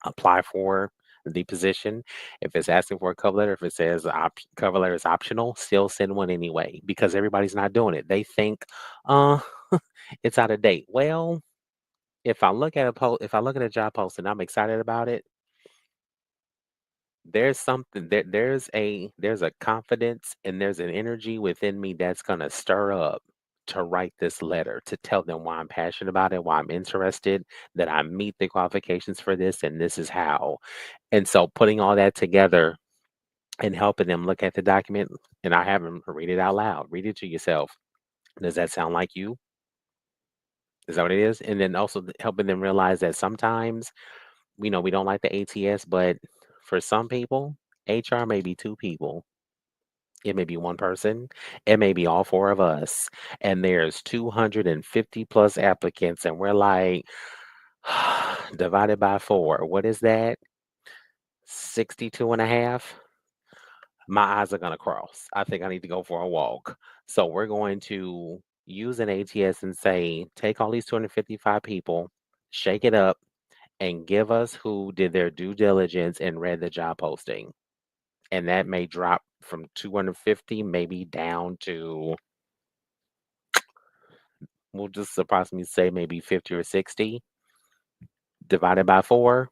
apply for the position. If it's asking for a cover letter, if it says cover letter is optional, still send one anyway, because everybody's not doing it. They think, uh, it's out of date. Well, if I look at if I look at a job post and I'm excited about it, there's something there's a confidence and there's an energy within me that's gonna stir up to write this letter to tell them why I'm passionate about it, why I'm interested, that I meet the qualifications for this, and this is how. And so putting all that together and helping them look at the document, and I have them read it out loud, read it to yourself. Does that sound like you? Is that what it is? And then also helping them realize that sometimes, we don't like the ATS, but for some people, HR may be two people. It may be one person. It may be all four of us. And there's 250 plus applicants. And we're like, divided by four. What is that? 62 and a half. My eyes are going to cross. I think I need to go for a walk. So we're going to use an ATS and say, take all these 255 people, shake it up, and give us who did their due diligence and read the job posting. And that may drop from 250 maybe down to, we'll just approximately say maybe 50 or 60 divided by 4.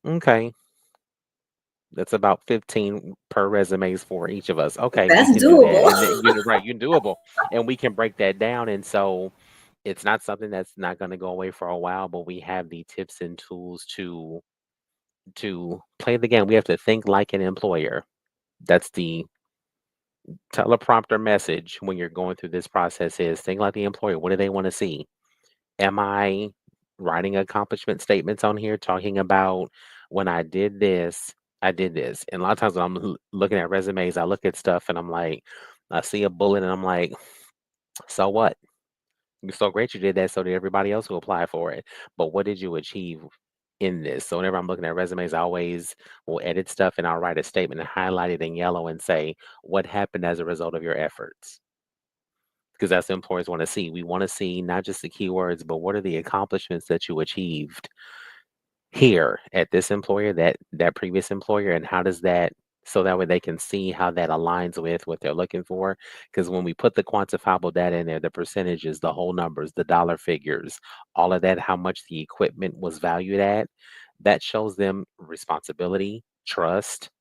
Okay, that's about 15 per resumes for each of us. Okay, we That's can do that. doable. And then, you're right, you're doable. And we can break that down. And so it's not something that's not going to go away for a while, but we have the tips and tools to play the game. We have to think like an employer. That's the teleprompter message when you're going through this process, is think like the employer. What do they want to see? Am I writing accomplishment statements on here talking about, when I did this, I did this? And a lot of times when I'm looking at resumes, I look at stuff and I'm like, I see a bullet and I'm like, so what? You're so great you did that so that everybody else will apply for it. But what did you achieve in this? So whenever I'm looking at resumes, I always will edit stuff and I'll write a statement and highlight it in yellow and say, what happened as a result of your efforts? Because that's what employers want to see. We want to see not just the keywords, but what are the accomplishments that you achieved here at this employer, that previous employer, and how does that, so that way they can see how that aligns with what they're looking for. Because when we put the quantifiable data in there, the percentages, the whole numbers, the dollar figures, all of that, how much the equipment was valued at, that shows them responsibility, trust,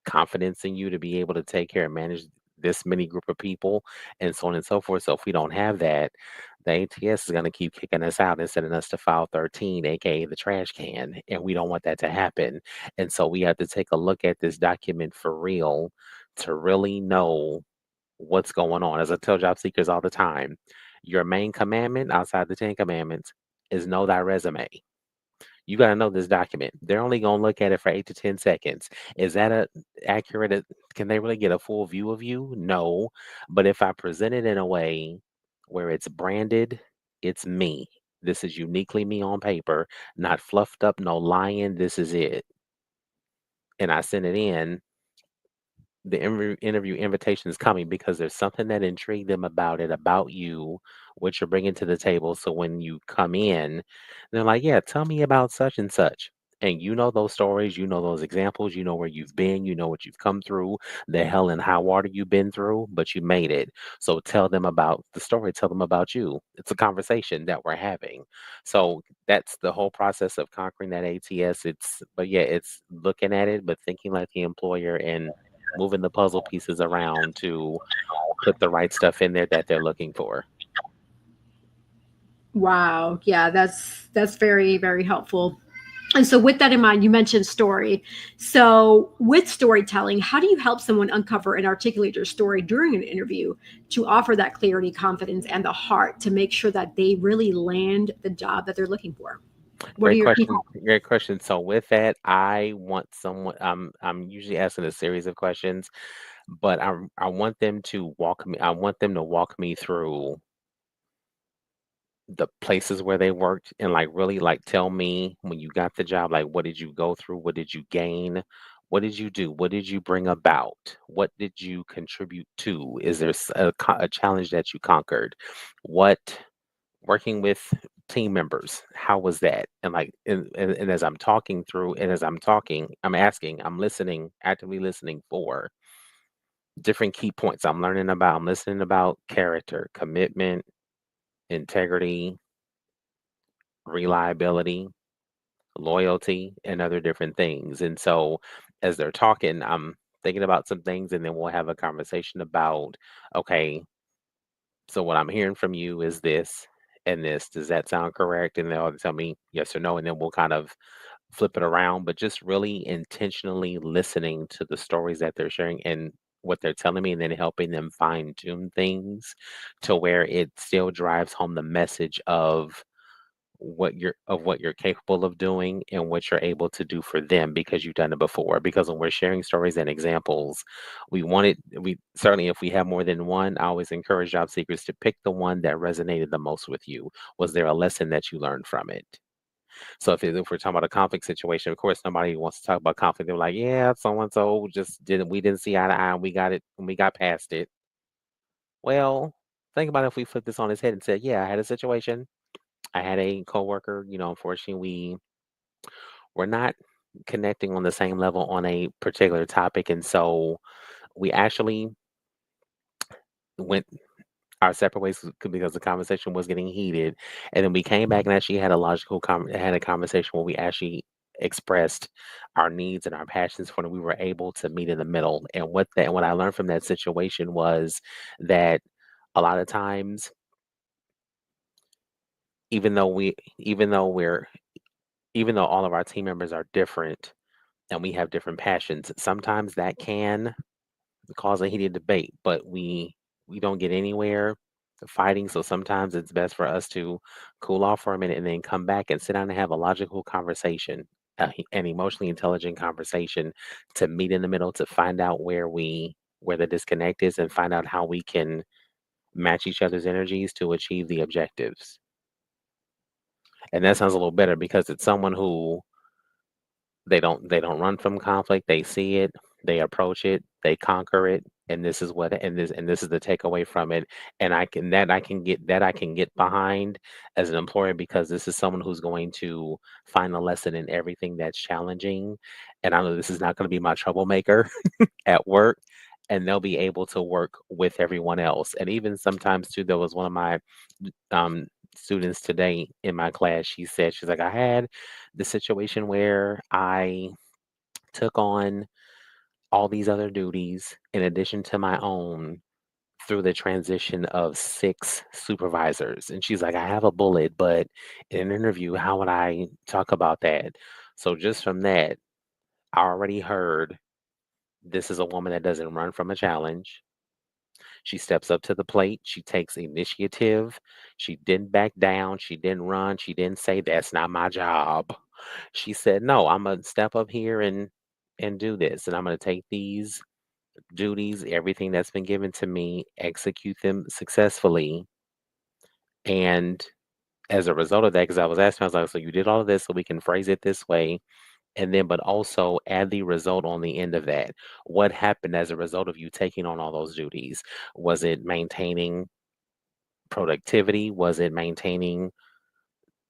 confidence in you to be able to take care and manage this many group of people, and so on and so forth. So if we don't have that, the ATS is going to keep kicking us out and sending us to file 13, aka the trash can, and we don't want that to happen. And so we have to take a look at this document for real to really know what's going on. As I tell job seekers all the time, your main commandment outside the 10 commandments is know thy resume. You got to know this document. They're only going to look at it for 8 to 10 seconds. Is that a accurate? Can they really get a full view of you? No. But if I present it in a way where it's branded, it's me. This is uniquely me on paper, not fluffed up, no lying. This is it. And I send it in, the interview invitation is coming because there's something that intrigued them about it, about you, what you're bringing to the table. So when you come in, they're like, yeah, tell me about such and such. And you know those stories, you know those examples, you know where you've been, you know what you've come through, the hell and high water you've been through, but you made it. So tell them about the story, tell them about you. It's a conversation that we're having. So that's the whole process of conquering that ATS. But yeah, it's looking at it, but thinking like the employer and moving the puzzle pieces around to put the right stuff in there that they're looking for. Wow. Yeah, that's very, very helpful. And so with that in mind, you mentioned story. So with storytelling, how do you help someone uncover and articulate their story during an interview to offer that clarity, confidence, and the heart to make sure that they really land the job that they're looking for? What are Great your key? question. Great question. So with that, I want someone. I'm usually asking a series of questions, but I want them to walk me. I want them to walk me through the places where they worked and like really like tell me when you got the job, like what did you go through? What did you gain? What did you do? What did you bring about? What did you contribute to? Is there a challenge that you conquered? What working with team members, how was that? And like and as I'm talking through and as I'm talking, I'm asking, I'm listening, actively listening for different key points I'm listening about character, commitment, integrity, reliability, loyalty, and other different things. And so as they're talking, I'm thinking about some things and then we'll have a conversation about, okay, so what I'm hearing from you is this and this. Does that sound correct? And they'll tell me yes or no. And then we'll kind of flip it around, but just really intentionally listening to the stories that they're sharing and what they're telling me, and then helping them fine tune things to where it still drives home the message of what you're capable of doing and what you're able to do for them because you've done it before. Because when we're sharing stories and examples, we certainly, if we have more than one, I always encourage job seekers to pick the one that resonated the most with you. Was there a lesson that you learned from it? So if we're talking about a conflict situation, of course nobody wants to talk about conflict. They're like, yeah, so and so just didn't we didn't see eye to eye and we got it and we got past it. Well, think about if we flip this on his head and said, yeah, I had a situation. I had a coworker, unfortunately we were not connecting on the same level on a particular topic. And so we actually went our separate ways because the conversation was getting heated. And then we came back and actually had a had a conversation where we actually expressed our needs and our passions for it. We were able to meet in the middle. And what I learned from that situation was that a lot of times, even though we even though we're even though all of our team members are different and we have different passions, sometimes that can cause a heated debate, but we don't get anywhere fighting. So sometimes it's best for us to cool off for a minute and then come back and sit down and have a logical conversation, an emotionally intelligent conversation to meet in the middle to find out where the disconnect is and find out how we can match each other's energies to achieve the objectives. And that sounds a little better because it's someone who they don't run from conflict. They see it, they approach it, they conquer it, and this is the takeaway from it. And I can get behind as an employer because this is someone who's going to find a lesson in everything that's challenging. And I know this is not going to be my troublemaker at work. And they'll be able to work with everyone else. And even sometimes too, there was one of my um, students today in my class. She's like, I had the situation where I took on all these other duties in addition to my own through the transition of 6 supervisors. And she's like, I have a bullet, but in an interview, how would I talk about that? So just from that, I already heard this is a woman that doesn't run from a challenge. She steps up to the plate. She takes initiative. She didn't back down. She didn't run. She didn't say, that's not my job. She said, "No, I'm gonna step up here and do this, and I'm gonna take these duties, everything that's been given to me, execute them successfully." And as a result of that, because I was asking, I was like, "So you did all of this, so we can phrase it this way, and then, but also add the result on the end of that. What happened as a result of you taking on all those duties? Was it maintaining productivity? Was it maintaining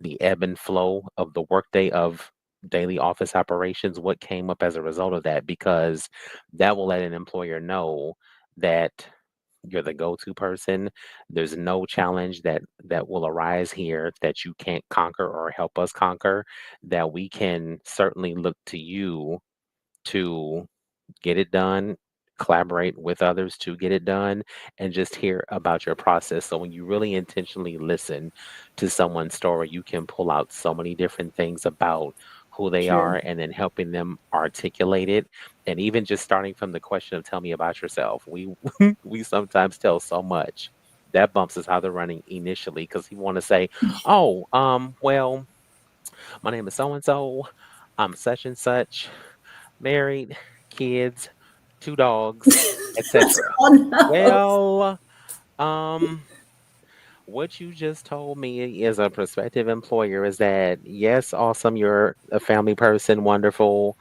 the ebb and flow of the workday of daily office operations? What came up as a result of that?" Because that will let an employer know that you're the go-to person. There's no challenge that will arise here that you can't conquer or help us conquer, that we can certainly look to you to get it done, collaborate with others to get it done, and just hear about your process. So when you really intentionally listen to someone's story, you can pull out so many different things about who they are True. and then helping them articulate it. And even just starting from the question of tell me about yourself. We we sometimes tell so much. That bumps us out of the running initially because we want to say, "Oh, well, my name is so and so. I'm such and such, married, kids, 2 dogs, etc." Oh no. Well, um, what you just told me as a prospective employer is that, yes, awesome, you're a family person, wonderful,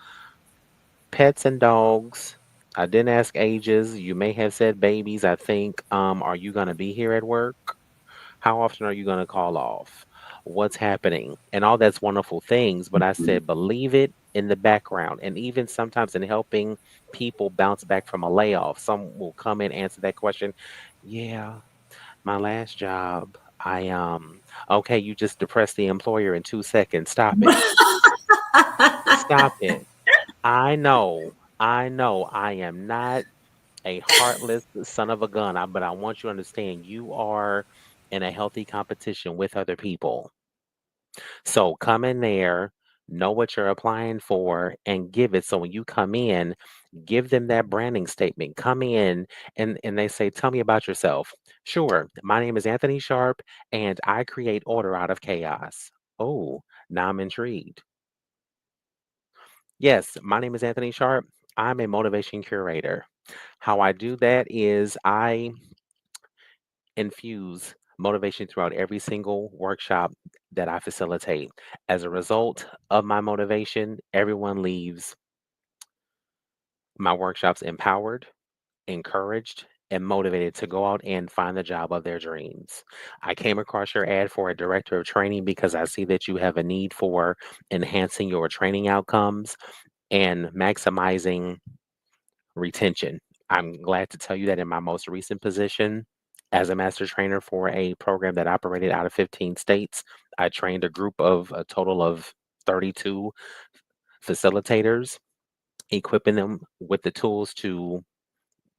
pets and dogs. I didn't ask ages. You may have said babies, I think. Are you going to be here at work? How often are you going to call off? What's happening? And all that's wonderful things. But I said, believe it in the background. And even sometimes in helping people bounce back from a layoff, some will come and answer that question. Yeah, my last job, okay, you just depressed the employer in 2 seconds. Stop it. Stop it. I know, I am not a heartless son of a gun, but I want you to understand you are in a healthy competition with other people. So come in there, know what you're applying for, and give it. So when you come in, give them that branding statement. Come in and they say, "Tell me about yourself." "Sure, my name is Anthony Sharp, and I create order out of chaos." Oh, now I'm intrigued. "Yes, my name is Anthony Sharp. I'm a motivation curator. How I do that is I infuse motivation throughout every single workshop that I facilitate. As a result of my motivation, everyone leaves my workshops empowered, encouraged, and motivated to go out and find the job of their dreams. I came across your ad for a director of training because I see that you have a need for enhancing your training outcomes and maximizing retention. I'm glad to tell you that in my most recent position as a master trainer for a program that operated out of 15 states, I trained a group of a total of 32 facilitators, equipping them with the tools to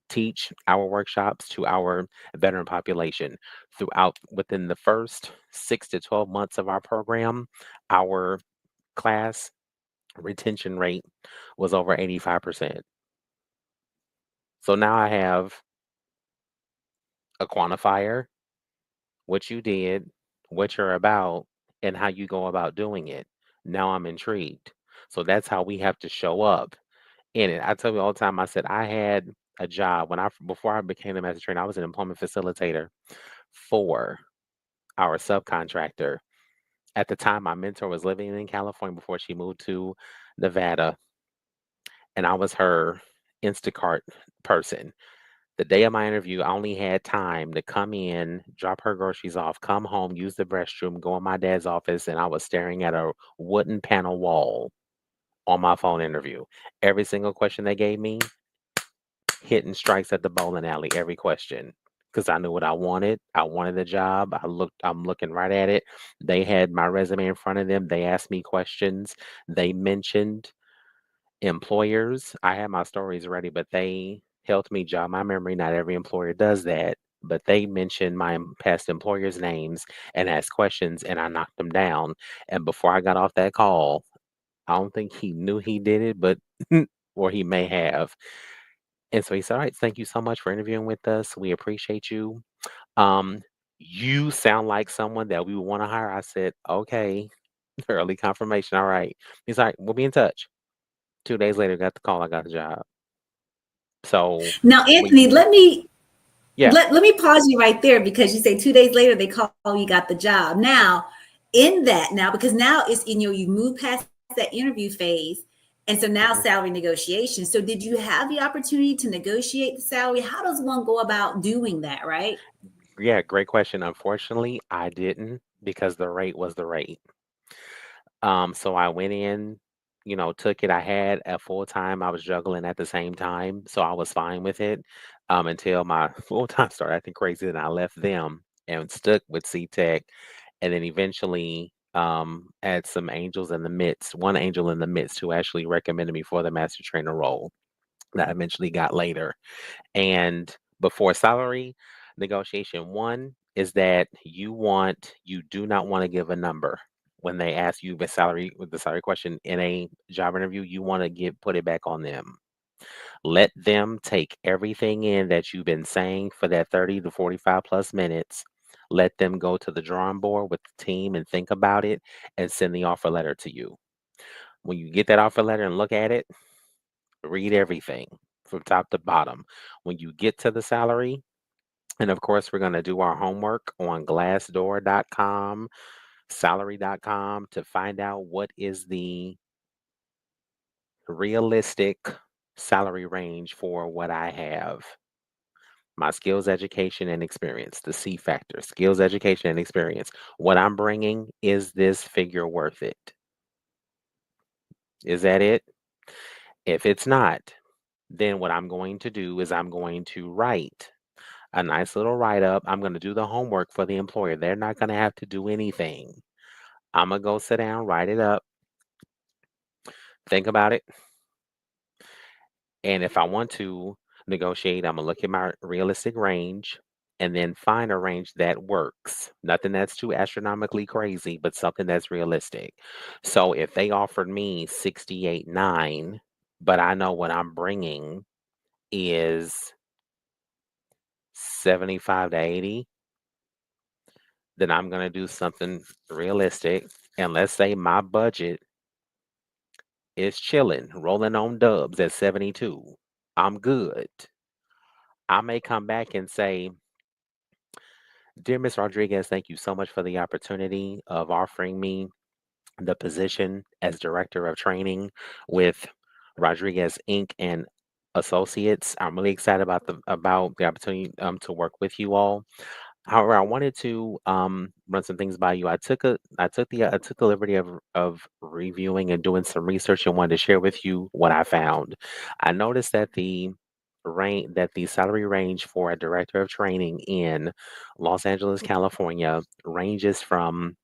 teach our workshops to our veteran population. Throughout within the first 6 to 12 months of our program, our class retention rate was over 85%. So now I have a quantifier, what you did, what you're about, and how you go about doing it. Now I'm intrigued. So that's how we have to show up in it. I tell you all the time, I said I had a job before I became a master trainer, I was an employment facilitator for our subcontractor. At the time, my mentor was living in California before she moved to Nevada, and I was her Instacart person. The day of my interview, I only had time to come in, drop her groceries off, come home, use the restroom, go in my dad's office, and I was staring at a wooden panel wall on my phone interview. Every single question they gave me, hitting strikes at the bowling alley, every question. Because I knew what I wanted. I wanted the job. I'm looking right at it. They had my resume in front of them. They asked me questions. They mentioned employers. I had my stories ready, but they helped me jog my memory. Not every employer does that, but they mentioned my past employers' names and asked questions, and I knocked them down. And before I got off that call, I don't think he knew he did it, but or he may have. And so he said, "All right, thank you so much for interviewing with us. We appreciate you. Um, you sound like someone that we would want to hire." I said, "Okay." Early confirmation. All right. He's like, we'll be in touch. 2 days later, got the call. I got the job. So Now, when Anthony, you, yeah, let me pause you right there because you say 2 days later they call you got the job. Now, in that now, because now it's in you move past that interview phase, and so now mhm. salary negotiation. So did you have the opportunity to negotiate the salary? How does one go about doing that, right? Yeah, great question. Unfortunately, I didn't because the rate was the rate. So I went in, took it. I had a full time. I was juggling at the same time, so I was fine with it until my full time started acting crazy. And I left them and stuck with C Tech, and then eventually had some angels in the midst. One angel in the midst who actually recommended me for the master trainer role that I eventually got later. And before salary negotiation, one is that you do not want to give a number when they ask you the salary with the salary question in a job interview. You want to put it back on them. Let them take everything in that you've been saying for that 30 to 45 plus minutes. Let them go to the drawing board with the team and think about it and send the offer letter to you. When you get that offer letter and look at it, read everything from top to bottom. When you get to the salary, and of course, we're going to do our homework on glassdoor.com, salary.com to find out what is the realistic salary range for what I have. My skills, education, and experience, the C factor, skills, education, and experience. What I'm bringing, is this figure worth it? Is that it? If it's not, then what I'm going to do is I'm going to write a nice little write up. I'm going to do the homework for the employer. They're not going to have to do anything. I'm going to go sit down, write it up, think about it. And if I want to negotiate, I'm going to look at my realistic range and then find a range that works. Nothing that's too astronomically crazy, but something that's realistic. So if they offered me 68.9, but I know what I'm bringing is 75 to 80, then I'm going to do something realistic. And let's say my budget is chilling, rolling on dubs at 72. I'm good. I may come back and say, Dear Miss Rodriguez, thank you so much for the opportunity of offering me the position as director of training with Rodriguez Inc. and Associates. I'm really excited about the opportunity to work with you all. However, I wanted to run some things by you. I took the liberty of reviewing and doing some research and wanted to share with you what I found. I noticed that the salary range for a director of training in Los Angeles, California ranges from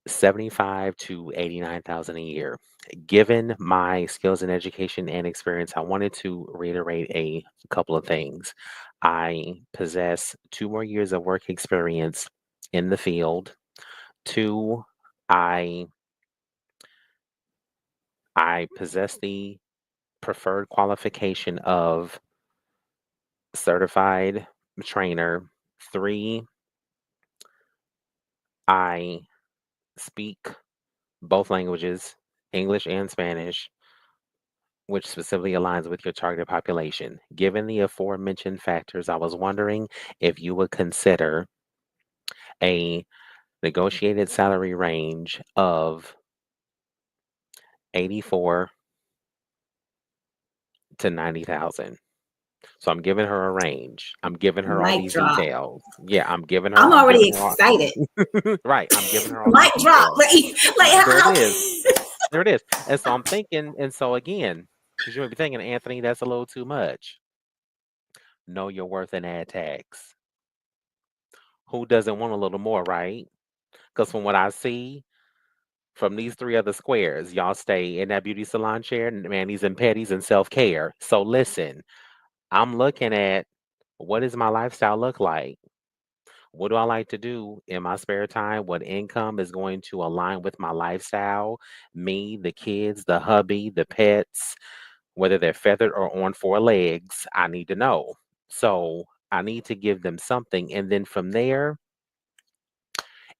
75 to 89,000 a year. Given my skills and education and experience, I wanted to reiterate a couple of things. I possess 2 more years of work experience in the field. Two, I I possess the preferred qualification of certified trainer. Three, I speak both languages, English and Spanish, which specifically aligns with your target population. Given the aforementioned factors, I was wondering if you would consider a negotiated salary range of 84 to 90,000. So I'm giving her a range. I'm giving her all Mic these drop. details. Yeah, I'm I'm already giving her all, excited. right. I'm giving her all these Mic drop. details. Like There it how is. There it is. And so I'm thinking, and so again, because you might be thinking, Anthony, that's a little too much. Know your worth and add tax. Who doesn't want a little more, right? Because from what I see from these three other squares, y'all stay in that beauty salon chair, and manis and petties and self care. So listen, I'm looking at, what does my lifestyle look like? What do I like to do in my spare time? What income is going to align with my lifestyle? Me, the kids, the hubby, the pets, whether they're feathered or on four legs, I need to know. So I need to give them something. And then from there,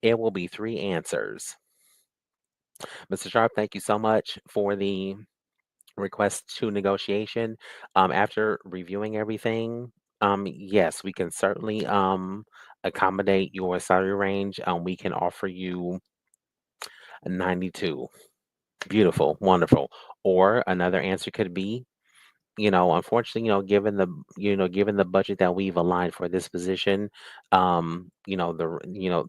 it will be three answers. Mr. Sharp, thank you so much for the request to negotiation. After reviewing everything, yes, we can certainly accommodate your salary range. We can offer you 92. Beautiful, wonderful. Or another answer could be, unfortunately, given the budget that we've aligned for this position, the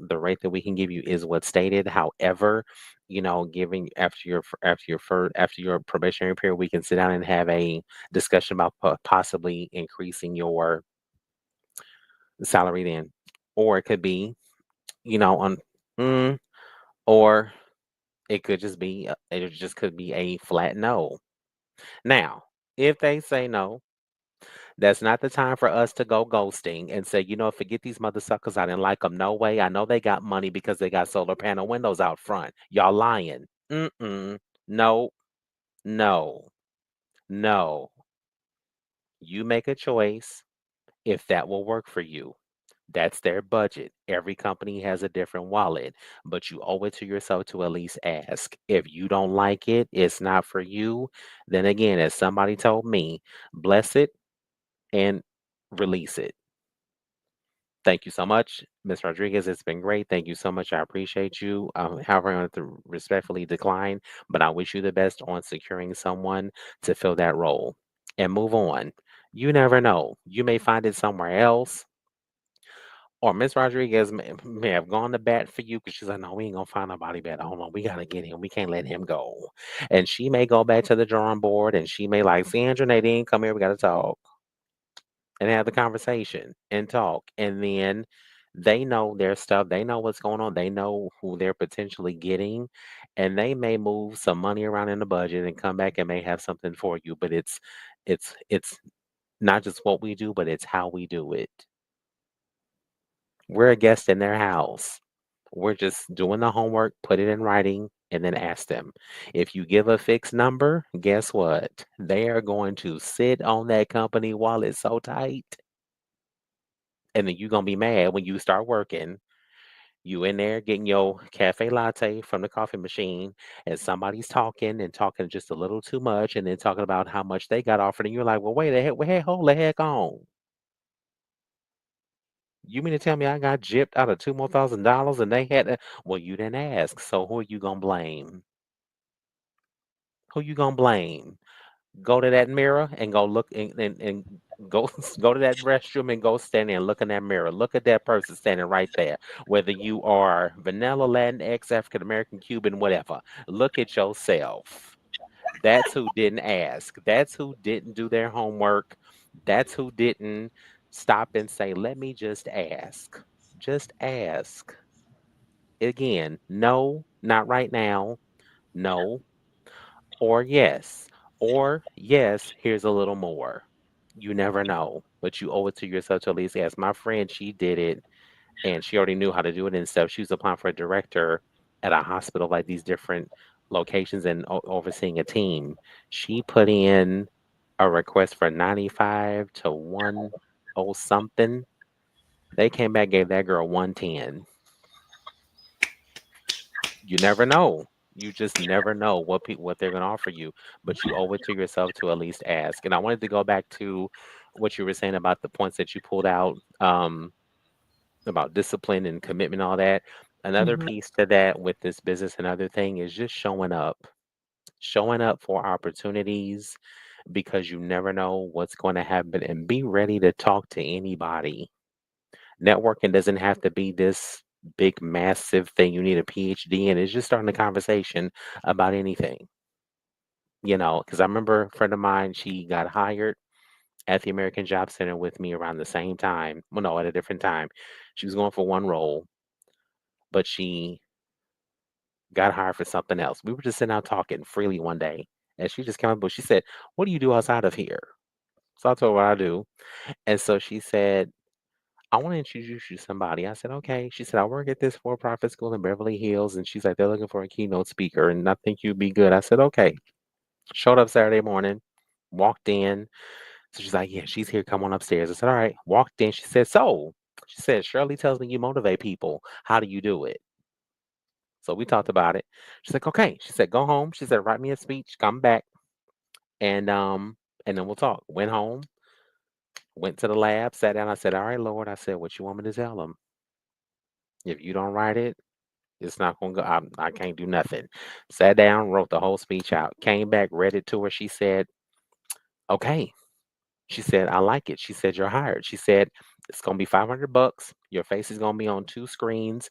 rate that we can give you is what's stated. However, giving after your probationary period, we can sit down and have a discussion about possibly increasing your salary then. Or it could be, on mm, or it just could be a flat no. Now, if they say no, that's not the time for us to go ghosting and say, forget these mother suckers. I didn't like them. No way. I know they got money because they got solar panel windows out front. Y'all lying. Mm-mm. No, no, no. You make a choice if that will work for you. That's their budget. Every company has a different wallet, but you owe it to yourself to at least ask. If you don't like it, it's not for you. Then again, as somebody told me, bless it and release it. Thank you so much, Ms. Rodriguez. It's been great. Thank you so much. I appreciate you. However, I'm going to respectfully decline, but I wish you the best on securing someone to fill that role and move on. You never know. You may find it somewhere else, or Miss Rodriguez may have gone to bat for you because she's like, no, we ain't going to find nobody better. Hold on. We got to get him. We can't let him go. And she may go back to the drawing board and she may like, Sandra, Nadine, come here. We got to talk and have the conversation and talk. And then they know their stuff. They know what's going on. They know who they're potentially getting. And they may move some money around in the budget and come back and may have something for you. But it's not just what we do, but it's how we do it. We're a guest in their house. We're just doing the homework, put it in writing, and then ask them. If you give a fixed number, guess what? They are going to sit on that company while it's so tight. And then you're gonna be mad when you start working. You in there getting your cafe latte from the coffee machine, and somebody's talking and talking just a little too much, and then talking about how much they got offered, and you're like, "Well, wait a heck, wait, hold the heck on. You mean to tell me I got gypped out of two more $1,000 and they had to?" Well, you didn't ask, so who are you gonna blame? Who you gonna blame? Go to that mirror and go look and go go to that restroom and go stand there and look in that mirror. Look at that person standing right there. Whether you are vanilla, Latinx, African American, Cuban, whatever. Look at yourself. That's who didn't ask. That's who didn't do their homework. That's who didn't stop and say, let me just ask. Just ask. Again, no, not right now. No, or yes. Or yes, here's a little more. You never know, but you owe it to yourself to at least ask. My friend, she did it and she already knew how to do it and stuff. She was applying for a director at a hospital, like these different locations and overseeing a team. She put in a request for 95 to 10 something. They came back, gave that girl 110. You never know. You just never know what they're going to offer you, but you owe it to yourself to at least ask. And I wanted to go back to what you were saying about the points that you pulled out, about discipline and commitment, all that. Another Mhm. piece to that with this business and other thing is just showing up for opportunities because you never know what's going to happen, and be ready to talk to anybody. Networking doesn't have to be this big, massive thing you need a PhD in. It's just starting a conversation about anything, because I remember a friend of mine, she got hired at the American Job Center with me around the same time. Well, no, at a different time. She was going for one role, but she got hired for something else. We were just sitting out talking freely one day, and she just came up, but she said, "What do you do outside of here?" So I told her what I do. And so she said, I want to introduce you to somebody. I said, okay. She said, I work at this for profit school in Beverly Hills. And she's like, they're looking for a keynote speaker. And I think you'd be good. I said, okay. Showed up Saturday morning, walked in. So she's like, yeah, she's here. Come on upstairs. I said, all right. Walked in. She said, Shirley tells me you motivate people. How do you do it? So we talked about it. She's like, okay. She said, go home. She said, write me a speech, come back, and then we'll talk. Went home, went to the lab, sat down. I said, all right, Lord. I said, what you want me to tell them? If you don't write it, it's not gonna go. I can't do nothing. Sat down, wrote the whole speech out, came back, read it to her. She said, okay. She said, I like it. She said, you're hired. She said, it's gonna be $500. Your face is gonna be on 2 screens.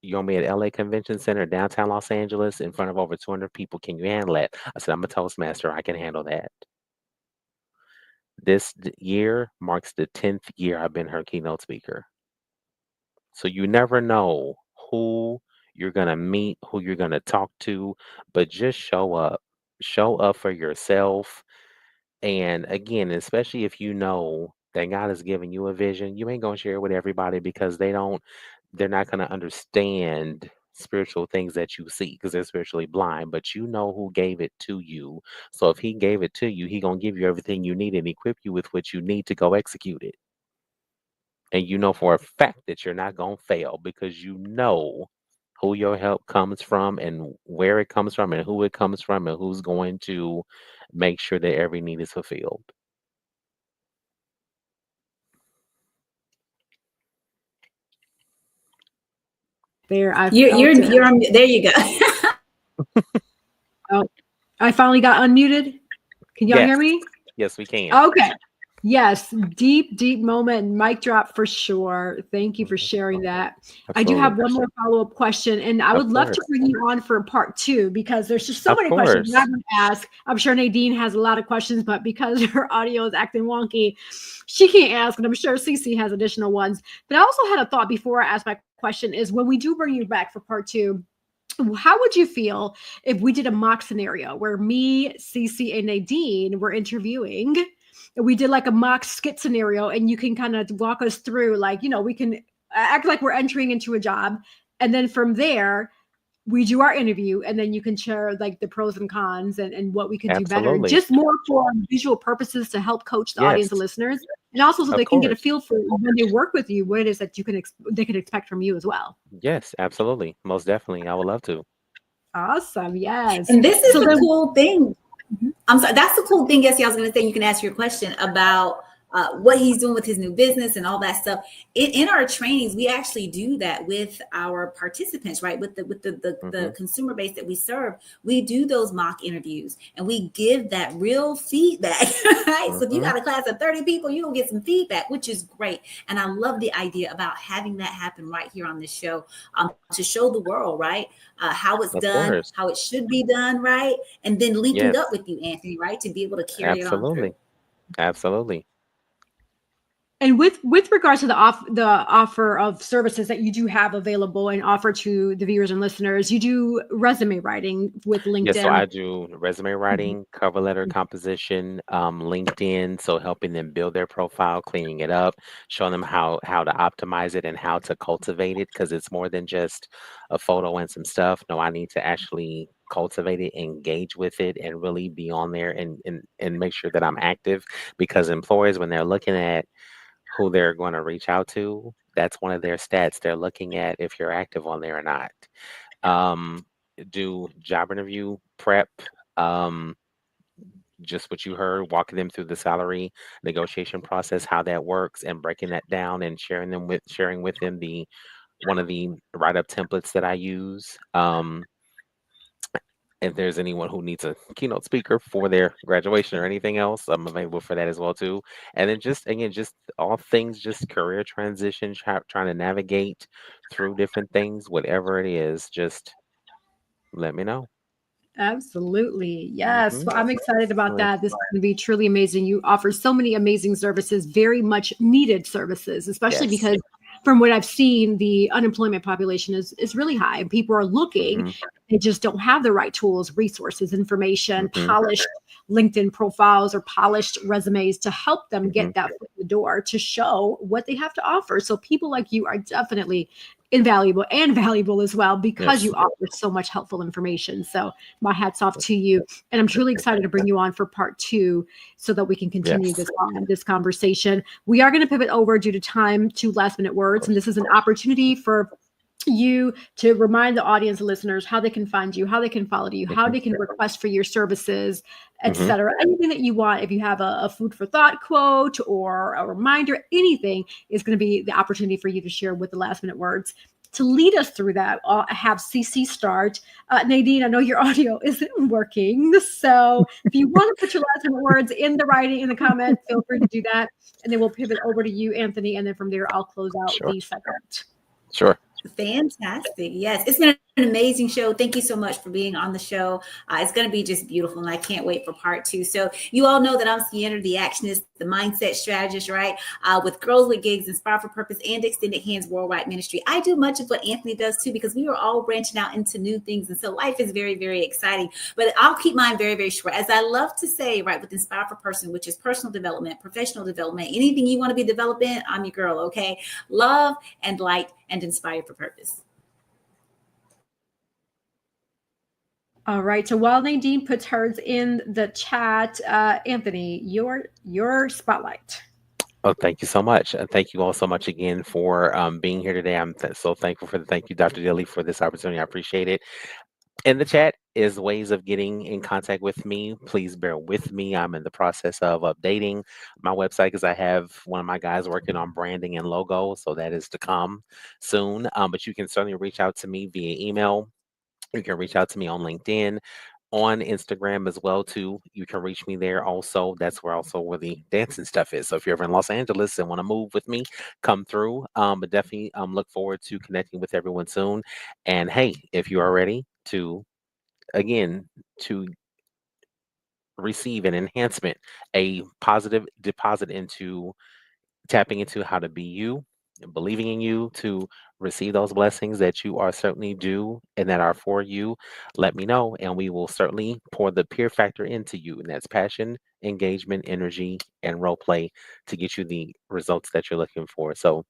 You're gonna be at LA Convention Center, downtown Los Angeles, in front of over 200 people. Can you handle that? I said, I'm a Toastmaster. I can handle that. This year marks the 10th year I've been her keynote speaker. So you never know who you're going to meet, who you're going to talk to, but just show up. Show up for yourself. And again, especially if you know that God has given you a vision, you ain't going to share it with everybody because they're not going to understand spiritual things that you see because they're spiritually blind, but you know who gave it to you. So if he gave it to you, he going to give you everything you need and equip you with what you need to go execute it. And you know for a fact that you're not going to fail because you know who your help comes from and where it comes from and who it comes from and who's going to make sure that every need is fulfilled. There, I You're felt it. you're on, there you go. Oh, I finally got unmuted. Can y'all Yes. hear me? Yes, we can. Okay. Yes, deep moment, mic drop for sure. Thank you for sharing that. I do have Absolutely. one more follow-up question, and I Of would love to course. bring you on for part 2 because there's just so Of many questions course. that I'm going to ask. I'm sure Nadine has a lot of questions, but because her audio is acting wonky, she can't ask, and I'm sure Cece has additional ones. But I also had a thought before I ask my question is when we do bring you back for part 2, how would you feel if we did a mock scenario where me, Cece, and Nadine were interviewing? We did like a mock skit scenario, and you can kind of walk us through, like, we can act like we're entering into a job. And then from there, we do our interview, and then you can share like the pros and cons and what we could do better, Absolutely. just more for visual purposes to help coach the audience Yes. and listeners. And also so Of they can get a course. feel for when they work with you, what it is that they can expect from you as well. Yes, absolutely. Most definitely. I would love to. Awesome. Yes. And this is So the then, cool thing. I'm sorry. That's the cool thing. Yes, I was going to say you can ask your question about what he's doing with his new business and all that stuff. In our trainings, we actually do that with our participants, right? With the consumer base that we serve, we do those mock interviews and we give that real feedback. Right? So if you got a class of 30 people, you'll get some feedback, which is great. And I love the idea about having that happen right here on this show to show the world, right? How it's Of done, course. how it should be done, right? And then linking Yes. up with you, Anthony, right? To be able to carry it on Absolutely. through. Absolutely. and with regards to the offer of services that you do have available and offer to the viewers and listeners, you do resume writing with Yes, so LinkedIn. I do resume writing, cover letter composition, LinkedIn, so helping them build their profile, cleaning it up, showing them how to optimize it and how to cultivate it, because it's more than just a photo and some stuff. No, I need to actually cultivate it, engage with it, and really be on there and make sure that I'm active, because employers, when they're looking at who they're going to reach out to, that's one of their stats. They're looking at if you're active on there or not. Do job interview prep, just what you heard, walking them through the salary negotiation process, how that works, and breaking that down and sharing with them one of the write-up templates that I use. If there's anyone who needs a keynote speaker for their graduation or anything else, I'm available for that as well too. And then just all things, just career transition, trying to navigate through different things, whatever it is, just let me know. Absolutely. Yes. Well, I'm excited about Right. that. This is going to be truly amazing. You offer so many amazing services, very much needed services, especially Yes. because from what I've seen, the unemployment population is really high and people are looking. They just don't have the right tools, resources, information, polished LinkedIn profiles or polished resumes to help them get that foot in the door to show what they have to offer. So people like you are definitely invaluable and valuable as well because Yes. you offer so much helpful information. So my hat's off to you. And I'm truly excited to bring you on for part 2 so that we can continue Yes. this conversation. We are going to pivot over due to time to last minute words. And this is an opportunity for you to remind the audience and listeners how they can find you, how they can follow you, how they can request for your services, etc. Anything that you want. If you have a food for thought quote or a reminder, anything is going to be the opportunity for you to share with the last minute words. To lead us through that, I'll have CC start. Nadine, I know your audio isn't working. So if you want to put your last minute words in the writing, in the comments, feel free to do that. And then we'll pivot over to you, Anthony. And then from there, I'll close out the segment. Sure. Fantastic. Yes, it's been an amazing show. Thank you so much for being on the show. It's going to be just beautiful, and I can't wait for part 2. So you all know that I'm Sienna, the actionist, the mindset strategist, right? With Girls with Gigs, Inspire for Purpose, and Extended Hands Worldwide Ministry. I do much of what Anthony does too, because we are all branching out into new things. And so life is very, very exciting. But I'll keep mine very, very short. As I love to say, right, with Inspire for Person, which is personal development, professional development, anything you want to be developing, I'm your girl, okay? Love and light and inspire for purpose. All right. So while Nadine puts hers in the chat, Anthony, your spotlight. Oh, thank you so much. Thank you all so much again for being here today. I'm so thankful for thank you, Dr. Dilly, for this opportunity. I appreciate it. In the chat is ways of getting in contact with me. Please bear with me. I'm in the process of updating my website because I have one of my guys working on branding and logo. So that is to come soon. But you can certainly reach out to me via email. You can reach out to me on LinkedIn, on Instagram as well too. You can reach me there also. That's where the dancing stuff is. So if you're ever in Los Angeles and want to move with me, come through. But definitely look forward to connecting with everyone soon. And hey, if you are ready to receive an enhancement, a positive deposit into tapping into how to be you, believing in you to receive those blessings that you are certainly due and that are for you, let me know, and we will certainly pour the peer factor into you. And that's passion, engagement, energy, and role play to get you the results that you're looking for. So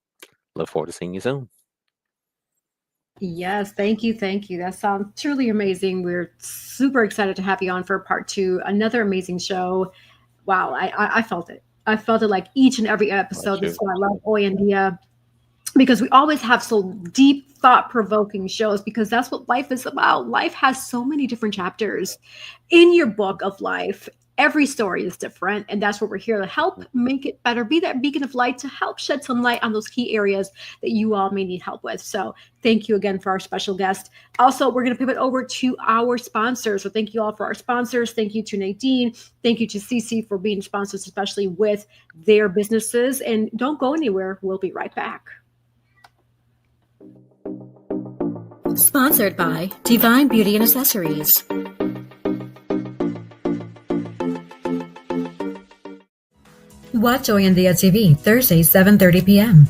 look forward to seeing you soon. Yes, thank you. Thank you. That sounds truly amazing. We're super excited to have you on for part 2. Another amazing show. Wow, I felt it. I felt it like each and every episode. This is why I love Hoy En Día, because we always have so deep, thought-provoking shows, because that's what life is about. Life has so many different chapters. In your book of life, every story is different, and that's what we're here to help make it better. Be that beacon of light to help shed some light on those key areas that you all may need help with. So thank you again for our special guest. Also, we're going to pivot over to our sponsors. So thank you all for our sponsors. Thank you to Nadine. Thank you to CC for being sponsors, especially with their businesses. And don't go anywhere. We'll be right back. Sponsored by Divine Beauty and Accessories. Watch Hoy En Día TV, Thursday, 7:30 p.m.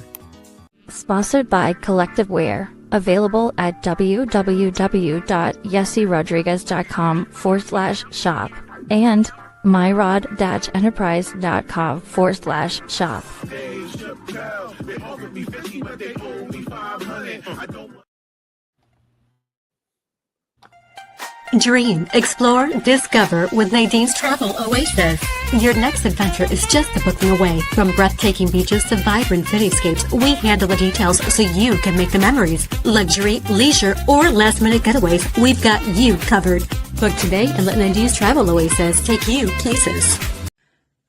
Sponsored by Collective Wear. Available at www.yessierodriguez.com/shop and myrod-enterprise.com/shop. Dream, explore, discover with Nadine's Travel Oasis. Your next adventure is just a booking away. From breathtaking beaches to vibrant cityscapes, we handle the details so you can make the memories. Luxury, leisure, or last-minute getaways, we've got you covered. Book today and let Nadine's Travel Oasis take you places.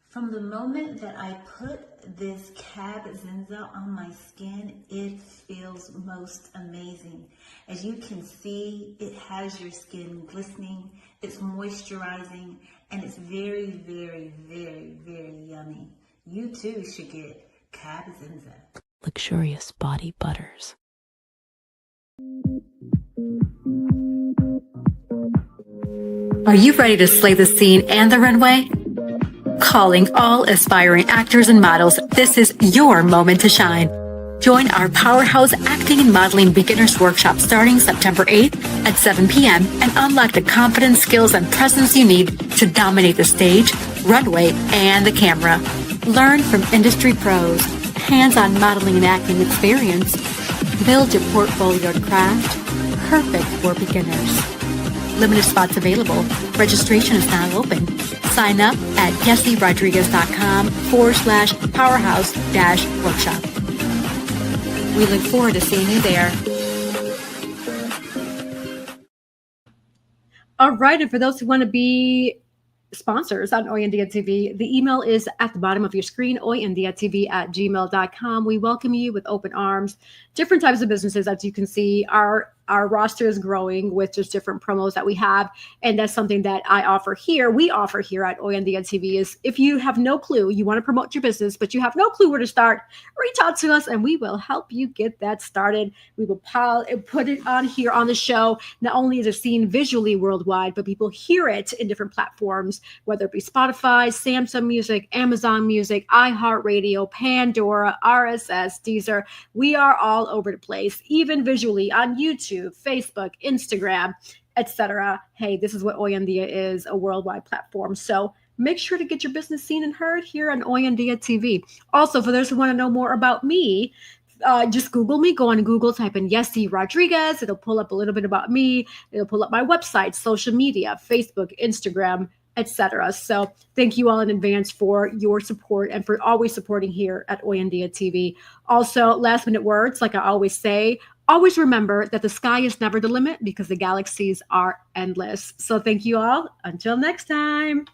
From the moment that I put this Cab Zenza on my skin, it feels most amazing. As you can see, it has your skin glistening, it's moisturizing, and it's very, very, very, very yummy. You too should get Cab Zenza. Luxurious body butters. Are you ready to slay the scene and the runway? Calling all aspiring actors and models, this is your moment to shine. Join our Powerhouse Acting and Modeling Beginners Workshop starting September 8th at 7 p.m. and unlock the confidence, skills, and presence you need to dominate the stage, runway, and the camera. Learn from industry pros, hands-on modeling and acting experience. Build your portfolio and craft, perfect for beginners. Limited spots available. Registration is now open. Sign up at yessierodriguez.com/powerhouse-workshop. We look forward to seeing you there. All right. And for those who want to be sponsors on Hoy En Día TV, the email is at the bottom of your screen, hoyendiatv@gmail.com. We welcome you with open arms. Different types of businesses, as you can see, our roster is growing with just different promos that we have. And that's something that we offer here at Hoy En Día TV is if you have no clue, you want to promote your business, but you have no clue where to start, reach out to us and we will help you get that started. We will put it on here on the show. Not only is it seen visually worldwide, but people hear it in different platforms, whether it be Spotify, Samsung Music, Amazon Music, iHeartRadio, Pandora, RSS, Deezer. We are all over the place, even visually on YouTube, Facebook, Instagram, etc. Hey, this is what Hoy En Día is, a worldwide platform. So make sure to get your business seen and heard here on Hoy En Día TV. Also, for those who want to know more about me, just Google me. Go on Google, type in Yessie Rodriguez. It'll pull up a little bit about me. It'll pull up my website, social media, Facebook, Instagram, etc. So thank you all in advance for your support and for always supporting here at Hoy En Día TV. Also, last minute words, like I always say, always remember that the sky is never the limit because the galaxies are endless. So thank you all. Until next time.